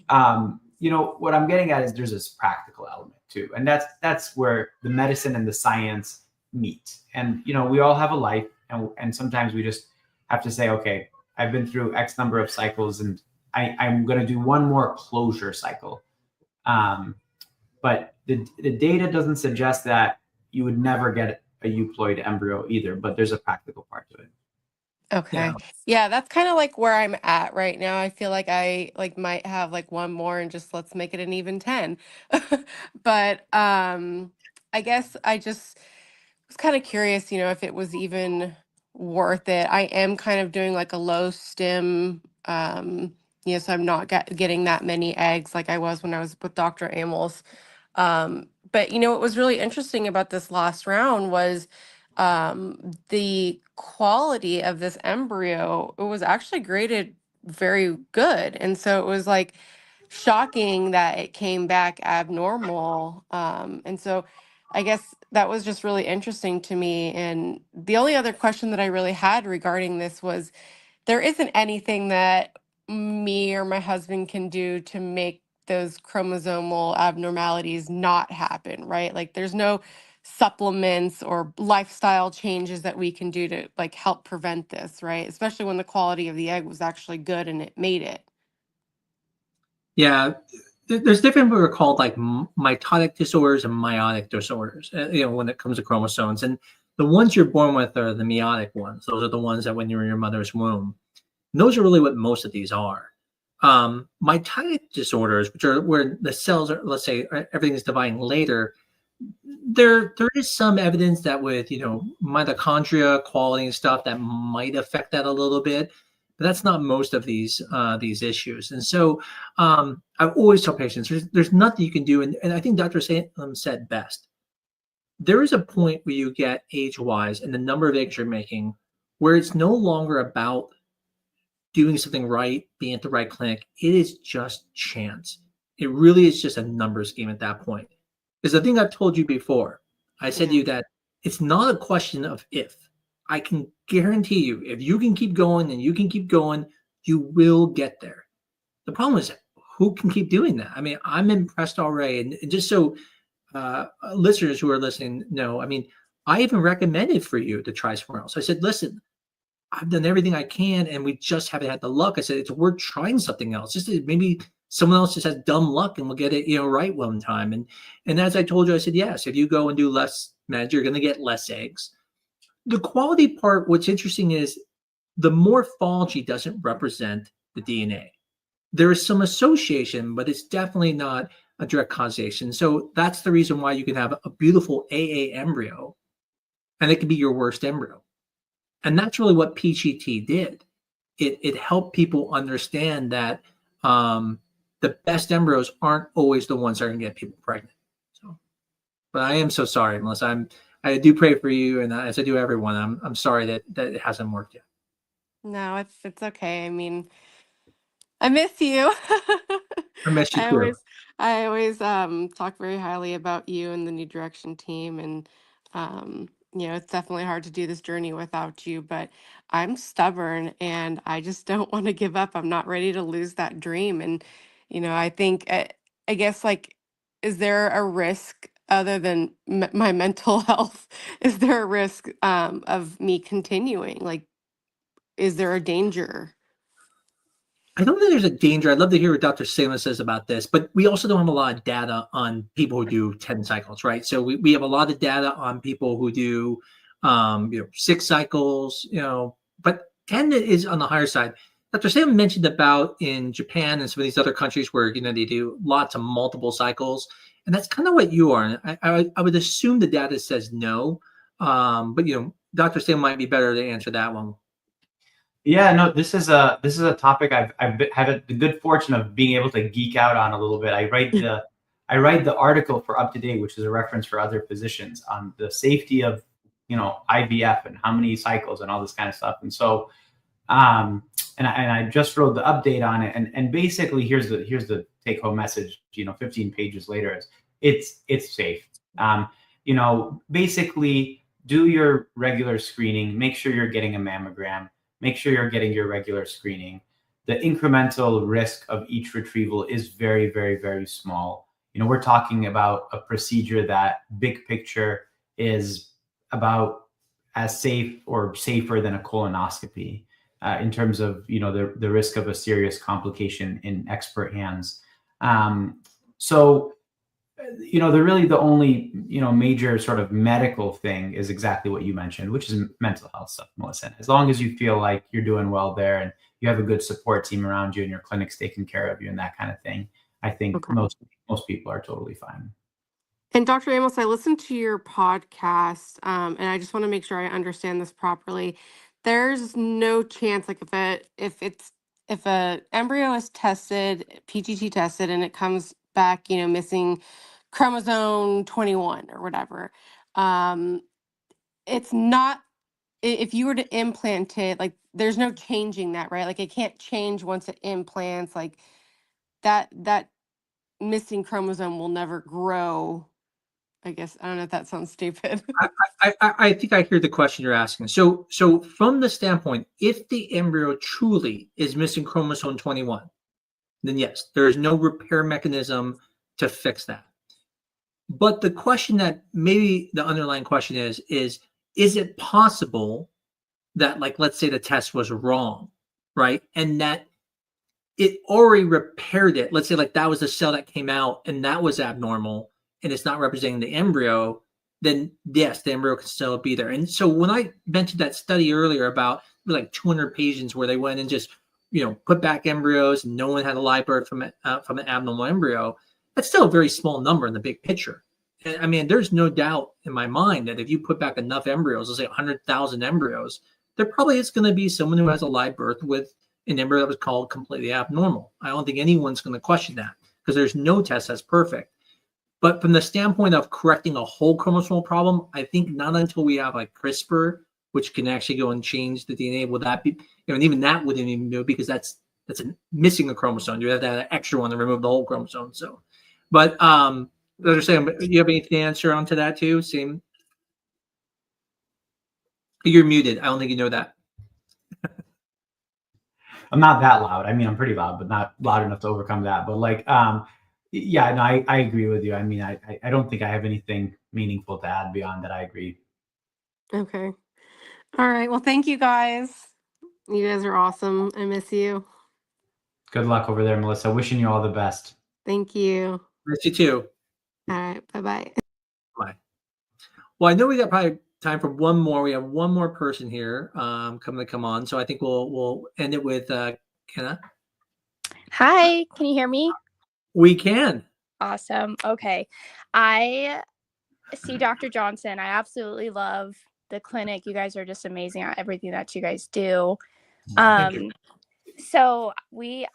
what I'm getting at is there's this practical element too. And that's where the medicine and the science meet. And, we all have a life, and sometimes we just have to say, okay, I've been through X number of cycles and I'm going to do one more closure cycle. But the data doesn't suggest that you would never get a euploid embryo either, but there's a practical part to it. Okay. Yeah. Yeah, that's kind of like where I'm at right now. I feel like I like might have like one more and just let's make it an even 10. But I guess I just was kind of curious, if it was even worth it. I am kind of doing like a low stim, so I'm not getting that many eggs like I was when I was with Dr. Amols. But what was really interesting about this last round was the quality of this embryo. It was actually graded very good. And so it was like shocking that it came back abnormal. And so I guess that was just really interesting to me. And the only other question that I really had regarding this was there isn't anything that me or my husband can do to make those chromosomal abnormalities not happen, right? Like there's no supplements or lifestyle changes that we can do to like help prevent this, right? Especially when the quality of the egg was actually good and it made it. Yeah, there's different what are called like mitotic disorders and meiotic disorders, when it comes to chromosomes. And the ones you're born with are the meiotic ones. Those are the ones that when you're in your mother's womb. And those are really what most of these are. Mitotic disorders, which are where the cells are, let's say everything is dividing later, there is some evidence that with mitochondria quality and stuff that might affect that a little bit, but that's not most of these issues. And so I always tell patients there's nothing you can do, and I think Dr. Salem said best. There is a point where you get age-wise and the number of eggs you're making where it's no longer about doing something right, being at the right clinic. It is just chance. It really is just a numbers game at that point. Because the thing I've told you before, I said to you that it's not a question of if. I can guarantee you, if you can keep going and you can keep going, you will get there. The problem is who can keep doing that? I mean, I'm impressed already. And just so listeners who are listening know, I mean, I even recommended for you to try somewhere else. I said, listen, I've done everything I can and we just haven't had the luck. I said, it's worth trying something else. Just maybe someone else just has dumb luck and we'll get it, right one time. And as I told you, I said, yes, if you go and do less meds, you're going to get less eggs. The quality part, what's interesting is the morphology doesn't represent the DNA. There is some association, but it's definitely not a direct causation. So that's the reason why you can have a beautiful AA embryo and it can be your worst embryo. And that's really what PGT did. It helped people understand that the best embryos aren't always the ones that are going to get people pregnant. So, but I am so sorry, Melissa. I do pray for you, and as I do everyone, I'm sorry that it hasn't worked yet. No, it's okay. I mean, I miss you. I miss you too. I always talk very highly about you and the New Direction team, and it's definitely hard to do this journey without you, but I'm stubborn and I just don't want to give up. I'm not ready to lose that dream. And I think I guess like, is there a risk other than my mental health? Is there a risk of me continuing? Like, is there a danger? I don't think there's a danger. I'd love to hear what Dr. Salem says about this, but we also don't have a lot of data on people who do 10 cycles, right? So we have a lot of data on people who do 6 cycles, but 10 is on the higher side. Dr. Salem mentioned about in Japan and some of these other countries where they do lots of multiple cycles, and that's kind of what you are. And I would assume the data says no, but Dr. Salem might be better to answer that one. Yeah, no, this is a topic I've had the good fortune of being able to geek out on a little bit. I write the article for Up to Date, which is a reference for other physicians on the safety of IVF and how many cycles and all this kind of stuff. And so, and I just wrote the update on it. And basically, here's the take home message. 15 pages later, it's safe. Basically, do your regular screening. Make sure you're getting a mammogram. Make sure you're getting your regular screening. The incremental risk of each retrieval is very, very, very small. We're talking about a procedure that big picture is about as safe or safer than a colonoscopy in terms of, the risk of a serious complication in expert hands. So the only, major sort of medical thing is exactly what you mentioned, which is mental health stuff, Melissa. As long as you feel like you're doing well there and you have a good support team around you and your clinic's taking care of you and that kind of thing, I think Okay. most people are totally fine. And Dr. Amos, I listened to your podcast, and I just want to make sure I understand this properly. There's no chance, like if a embryo is tested, PGT tested, and it comes back, missing chromosome 21 or whatever. It's not if you were to implant it, like there's no changing that, right? Like it can't change once it implants, like that missing chromosome will never grow. I guess I don't know if that sounds stupid. I think I hear the question you're asking. So from the standpoint, if the embryo truly is missing chromosome 21, then yes, there is no repair mechanism to fix that. But the question that maybe the underlying question is it possible that, like, let's say the test was wrong, right? And that it already repaired it. Let's say like that was the cell that came out and that was abnormal and it's not representing the embryo, then yes, the embryo can still be there. And so when I mentioned that study earlier about like 200 patients where they went and just, put back embryos and no one had a live birth from an abnormal embryo, that's still a very small number in the big picture. And I mean, there's no doubt in my mind that if you put back enough embryos, let's say 100,000 embryos, there probably is going to be someone who has a live birth with an embryo that was called completely abnormal. I don't think anyone's going to question that because there's no test that's perfect. But from the standpoint of correcting a whole chromosomal problem, I think not until we have like CRISPR, which can actually go and change the DNA, will that be, and even that wouldn't even do it because that's missing a chromosome. You have to have an extra one to remove the whole chromosome. So, but they're saying, do you have anything to answer onto that too? Same. You're muted. I don't think you know that. I'm not that loud. I mean, I'm pretty loud, but not loud enough to overcome that. But like, yeah, no, I agree with you. I mean, I don't think I have anything meaningful to add beyond that. I agree. Okay. All right. Well, thank you guys. You guys are awesome. I miss you. Good luck over there, Melissa. Wishing you all the best. Thank you. Miss you too. All right. Bye-bye. Bye. Well, I know we got probably time for one more. We have one more person here come on. So I think we'll end it with Kenna. Hi, can you hear me? We can. Awesome. Okay. I see Dr. Johnson. I absolutely love the clinic. You guys are just amazing at everything that you guys do. Thank you. So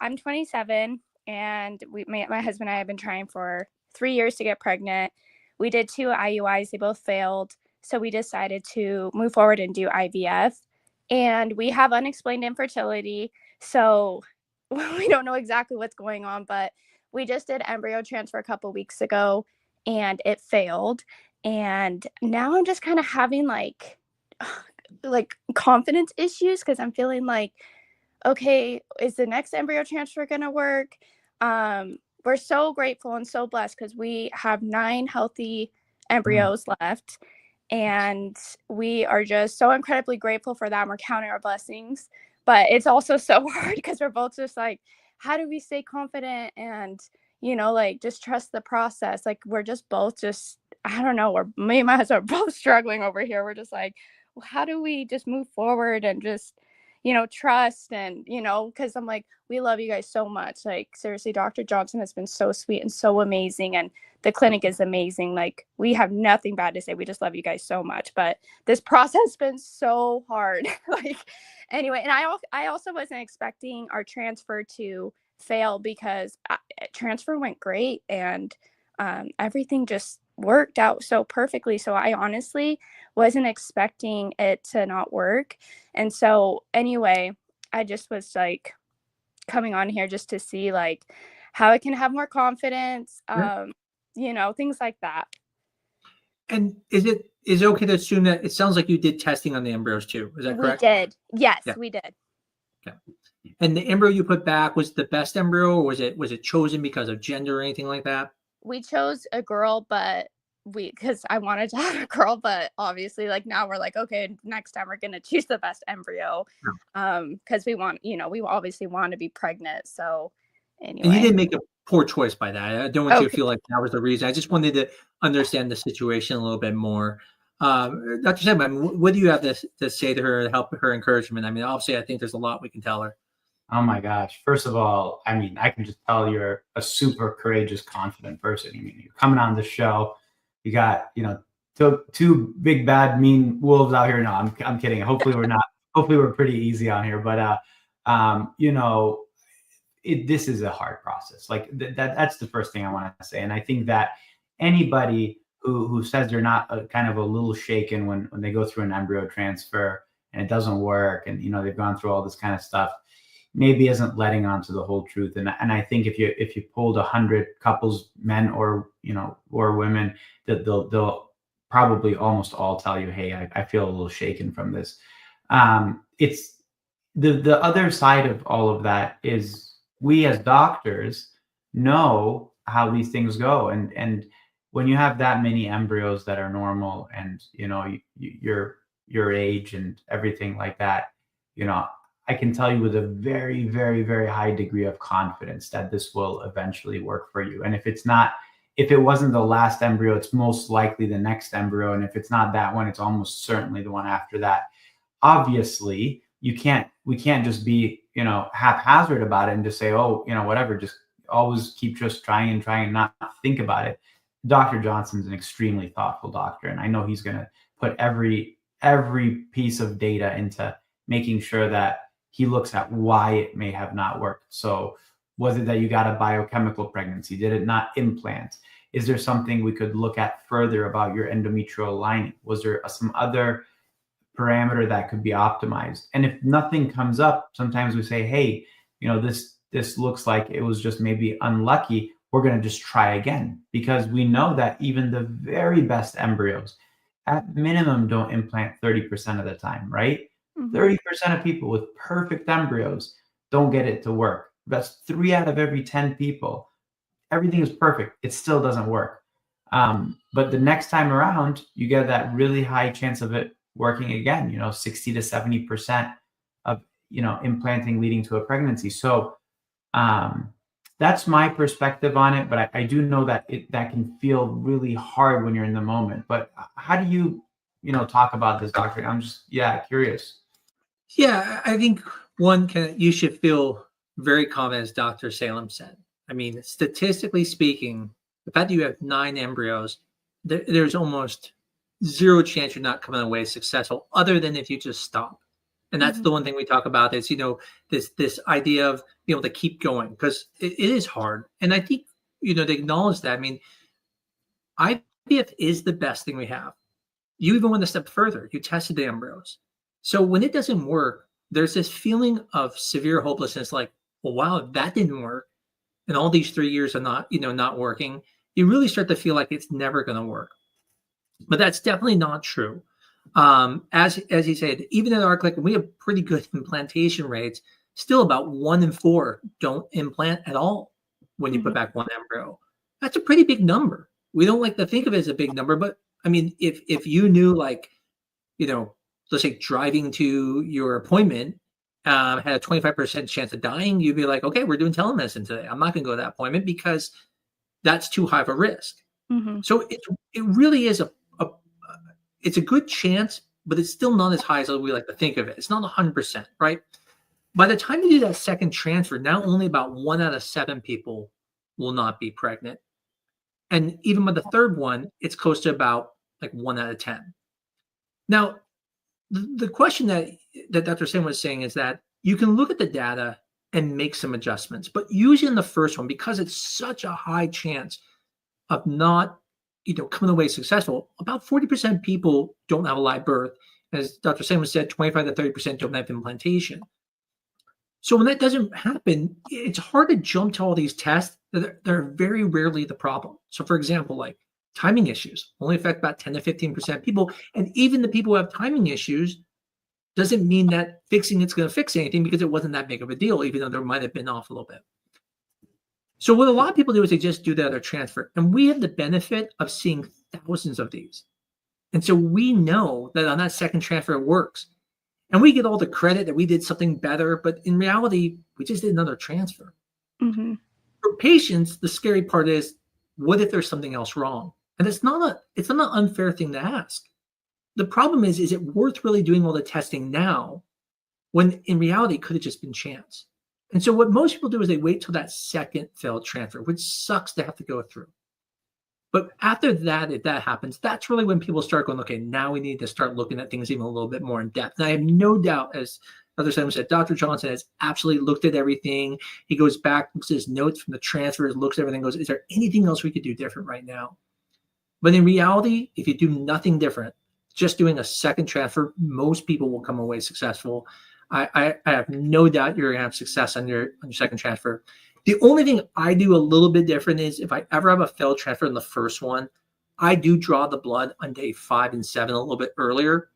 I'm 27 and my husband and I have been trying for 3 years to get pregnant. We did 2 IUIs. They both failed. So we decided to move forward and do IVF. And we have unexplained infertility. So we don't know exactly what's going on, but we just did embryo transfer a couple weeks ago and it failed. And now I'm just kind of having like confidence issues because I'm feeling like, okay, is the next embryo transfer going to work? We're so grateful and so blessed because we have 9 healthy embryos left. And we are just so incredibly grateful for that. And we're counting our blessings. But it's also so hard because we're both just like, how do we stay confident and, like just trust the process? Like we're just both I don't know, me and my husband are both struggling over here. We're just like, well, how do we just move forward and just, trust and, because I'm like, we love you guys so much. Like seriously, Dr. Johnson has been so sweet and so amazing. And the clinic is amazing. Like we have nothing bad to say. We just love you guys so much. But this process has been so hard. Anyway, and I also wasn't expecting our transfer to fail because transfer went great and everything just worked out so perfectly. So I honestly wasn't expecting it to not work. And so anyway, I just was like coming on here just to see like how I can have more confidence, things like that. And is it okay to assume that it sounds like you did testing on the embryos too? Is that correct? We did. Yes, yeah. We did. Okay. And the embryo you put back was the best embryo, or was it chosen because of gender or anything like that? We chose a girl, but because I wanted to have a girl, but obviously like now we're like, okay, next time we're going to choose the best embryo. Because we want, we obviously want to be pregnant. So anyway. And poor choice by that. I don't want you to Okay. feel like that was the reason. I just wanted to understand the situation a little bit more. Dr. Salem, what do you have to say to her to help her encouragement? I mean, obviously, I think there's a lot we can tell her. Oh my gosh. First of all, I mean, I can just tell you're a super courageous, confident person. I mean, you're coming on the show. You got, two big, bad, mean wolves out here. No, I'm kidding. Hopefully we're not. Hopefully we're pretty easy on here. But, this is a hard process. Like that's the first thing I want to say. And I think that anybody who says they're not kind of a little shaken when they go through an embryo transfer and it doesn't work, and they've gone through all this kind of stuff, maybe isn't letting on to the whole truth. And I think if you polled 100 couples, men or women, that they'll probably almost all tell you, hey, I feel a little shaken from this. It's the other side of all of that is we as doctors know how these things go. And when you have that many embryos that are normal and, your age and everything like that, I can tell you with a very, very, very high degree of confidence that this will eventually work for you. And if it wasn't the last embryo, it's most likely the next embryo. And if it's not that one, it's almost certainly the one after that. Obviously, we can't just be, haphazard about it and just say, oh, whatever, just always keep just trying and not think about it. Dr. Johnson's an extremely thoughtful doctor. And I know he's going to put every piece of data into making sure that he looks at why it may have not worked. So was it that you got a biochemical pregnancy? Did it not implant? Is there something we could look at further about your endometrial lining? Was there some other parameter that could be optimized? And if nothing comes up, sometimes we say, hey, this looks like it was just maybe unlucky. We're going to just try again, because we know that even the very best embryos at minimum don't implant 30% of the time, right? 30% of people with perfect embryos don't get it to work. That's 3 out of every 10 people. Everything is perfect. It still doesn't work. But the next time around, you get that really high chance of it working again, 60 to 70% of, implanting leading to a pregnancy. So that's my perspective on it. But I do know that that can feel really hard when you're in the moment. But how do you, talk about this, doctor? I'm just, curious. Yeah, I think you should feel very confident, as Dr. Salem said. I mean, statistically speaking, the fact that you have 9 embryos, there's almost zero chance you're not coming away successful, other than if you just stop. And that's the one thing we talk about is, this idea of being able to keep going, because it is hard. And I think, they acknowledge that. I mean, IVF is the best thing we have. You even went a step further. You tested the embryos. So when it doesn't work, there's this feeling of severe hopelessness, like, well, wow, that didn't work. And all these 3 years are not working. You really start to feel like it's never going to work. But that's definitely not true. As he said, even in our clinic, we have pretty good implantation rates. Still about 1 in 4 don't implant at all when you put back 1 embryo. That's a pretty big number. We don't like to think of it as a big number, but I mean, if you knew, like, let's say driving to your appointment had a 25% chance of dying, you'd be like, okay, we're doing telemedicine today. I'm not going to go to that appointment because that's too high of a risk. So it really is it's a good chance, but it's still not as high as we like to think of it. It's not 100%, right? By the time you do that second transfer, now only about 1 out of 7 people will not be pregnant. And even by the third one, it's close to about like 1 out of 10. Now, the question that Dr. Salem was saying is that you can look at the data and make some adjustments, but usually in the first one, because it's such a high chance of not, coming away successful, about 40% of people don't have a live birth. As Dr. Salem said, 25 to 30% don't have implantation. So when that doesn't happen, it's hard to jump to all these tests that are very rarely the problem. So for example, like timing issues only affect about 10 to 15% of people. And even the people who have timing issues doesn't mean that fixing it's going to fix anything, because it wasn't that big of a deal, even though there might have been off a little bit. So what a lot of people do is they just do the other transfer. And we have the benefit of seeing thousands of these. And so we know that on that second transfer, it works. And we get all the credit that we did something better. But in reality, we just did another transfer. for patients, the scary part is, what if there's something else wrong? And it's not an unfair thing to ask. The problem is it worth really doing all the testing now when in reality it could have just been chance? And so what most people do is they wait till that second failed transfer, which sucks to have to go through. But after that, if that happens, that's really when people start going, okay, now we need to start looking at things even a little bit more in depth. And I have no doubt, as Dr. Salem said, Dr. Johnson has absolutely looked at everything. He goes back, looks at his notes from the transfers, looks at everything, goes, is there anything else we could do different right now? But in reality, if you do nothing different, just doing a second transfer, most people will come away successful. I have no doubt you're going to have success on your second transfer. The only thing I do a little bit different is if I ever have a failed transfer in the first one, I do draw the blood on day 5 and 7 a little bit earlier,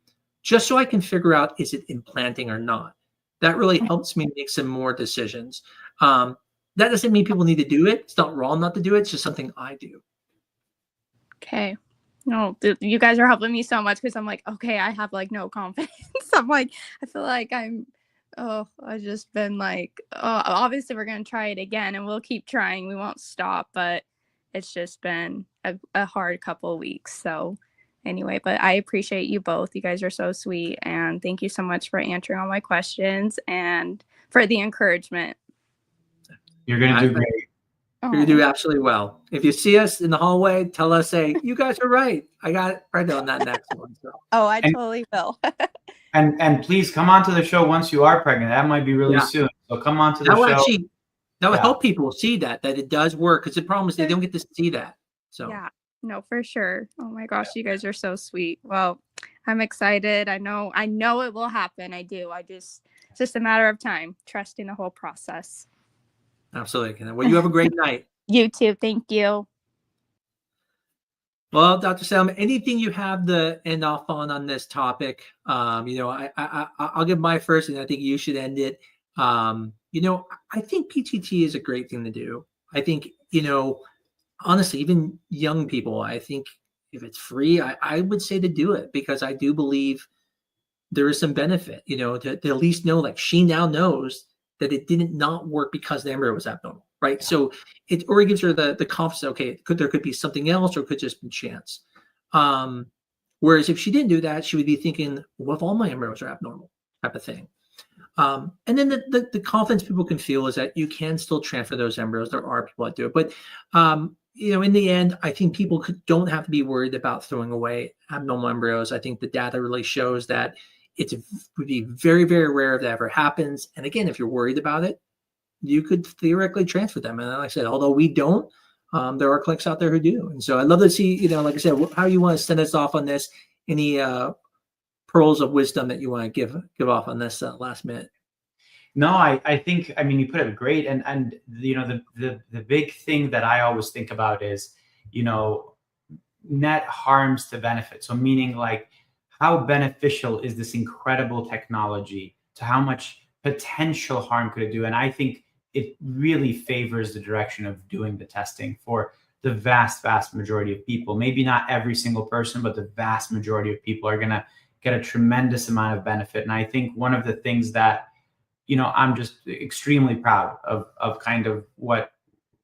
just so I can figure out, is it implanting or not? That really helps me make some more decisions. That doesn't mean people need to do it. It's not wrong not to do it. It's just something I do. Okay. No, you guys are helping me so much because I'm like, okay, I have like no confidence. I'm like, I feel like I've just been like, oh, obviously we're going to try it again and we'll keep trying. We won't stop, but it's just been a hard couple of weeks. So anyway, but I appreciate you both. You guys are so sweet. And thank you so much for answering all my questions and for the encouragement. You're going to do great. You're going to do absolutely well. If you see us in the hallway, tell us, hey, you guys are right. I got it right on that next one. So. Oh, I totally will. And please come on to the show once you are pregnant. That might be really soon. So come on to the show. That would help people see that it does work, because the problem is they don't get to see that. So yeah, no, for sure. Oh my gosh, you guys are so sweet. Well, I'm excited. I know it will happen. I do. It's just a matter of time, trusting the whole process. Absolutely. Well, you have a great night. You too. Thank you. Well, Dr. Salem, anything you have to end off on this topic? I'll give my first, and I think you should end it. I think PGT is a great thing to do. I think, honestly, even young people, I think if it's free, I would say to do it, because I do believe there is some benefit, to at least know, like, she now knows that it didn't not work because the embryo was abnormal, right? So it already gives her the confidence, okay, there could be something else, or it could just be chance. Whereas if she didn't do that, she would be thinking, what if all my embryos are abnormal, type of thing. And then the confidence people can feel is that you can still transfer those embryos. There are people that do it. But, in the end, I think people don't have to be worried about throwing away abnormal embryos. I think the data really shows that it would be very, very rare if that ever happens. And again, if you're worried about it, you could theoretically transfer them. And like I said, although we don't, there are clinics out there who do. And so I'd love to see, like I said, how you want to send us off on this. Any pearls of wisdom that you want to give off on this last minute? No, I think, you put it great. And the big thing that I always think about is, net harms to benefit. So meaning, like, how beneficial is this incredible technology to how much potential harm could it do? And I think it really favors the direction of doing the testing for the vast, vast majority of people. Maybe not every single person, but the vast majority of people are going to get a tremendous amount of benefit. And I think one of the things that, I'm just extremely proud of kind of what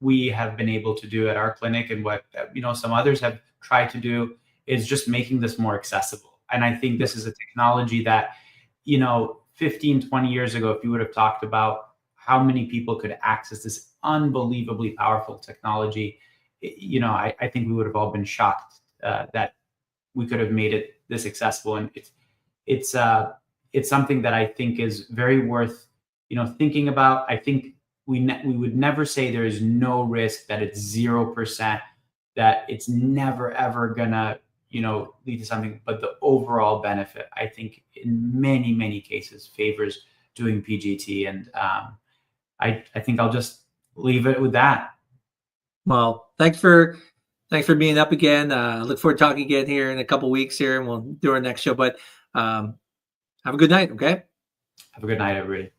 we have been able to do at our clinic, and what, some others have tried to do, is just making this more accessible. And I think this is a technology that, 15, 20 years ago, if you would have talked about how many people could access this unbelievably powerful technology, I think we would have all been shocked that we could have made it this accessible. And it's something that I think is very worth, thinking about. I think we would never say there is no risk, that it's 0%, that it's never, ever gonna, lead to something, but the overall benefit, I think, in many, many cases favors doing PGT. And I think I'll just leave it with that. Well, thanks for being up again. I look forward to talking again here in a couple weeks here, and we'll do our next show. But have a good night, okay? Have a good night, everybody.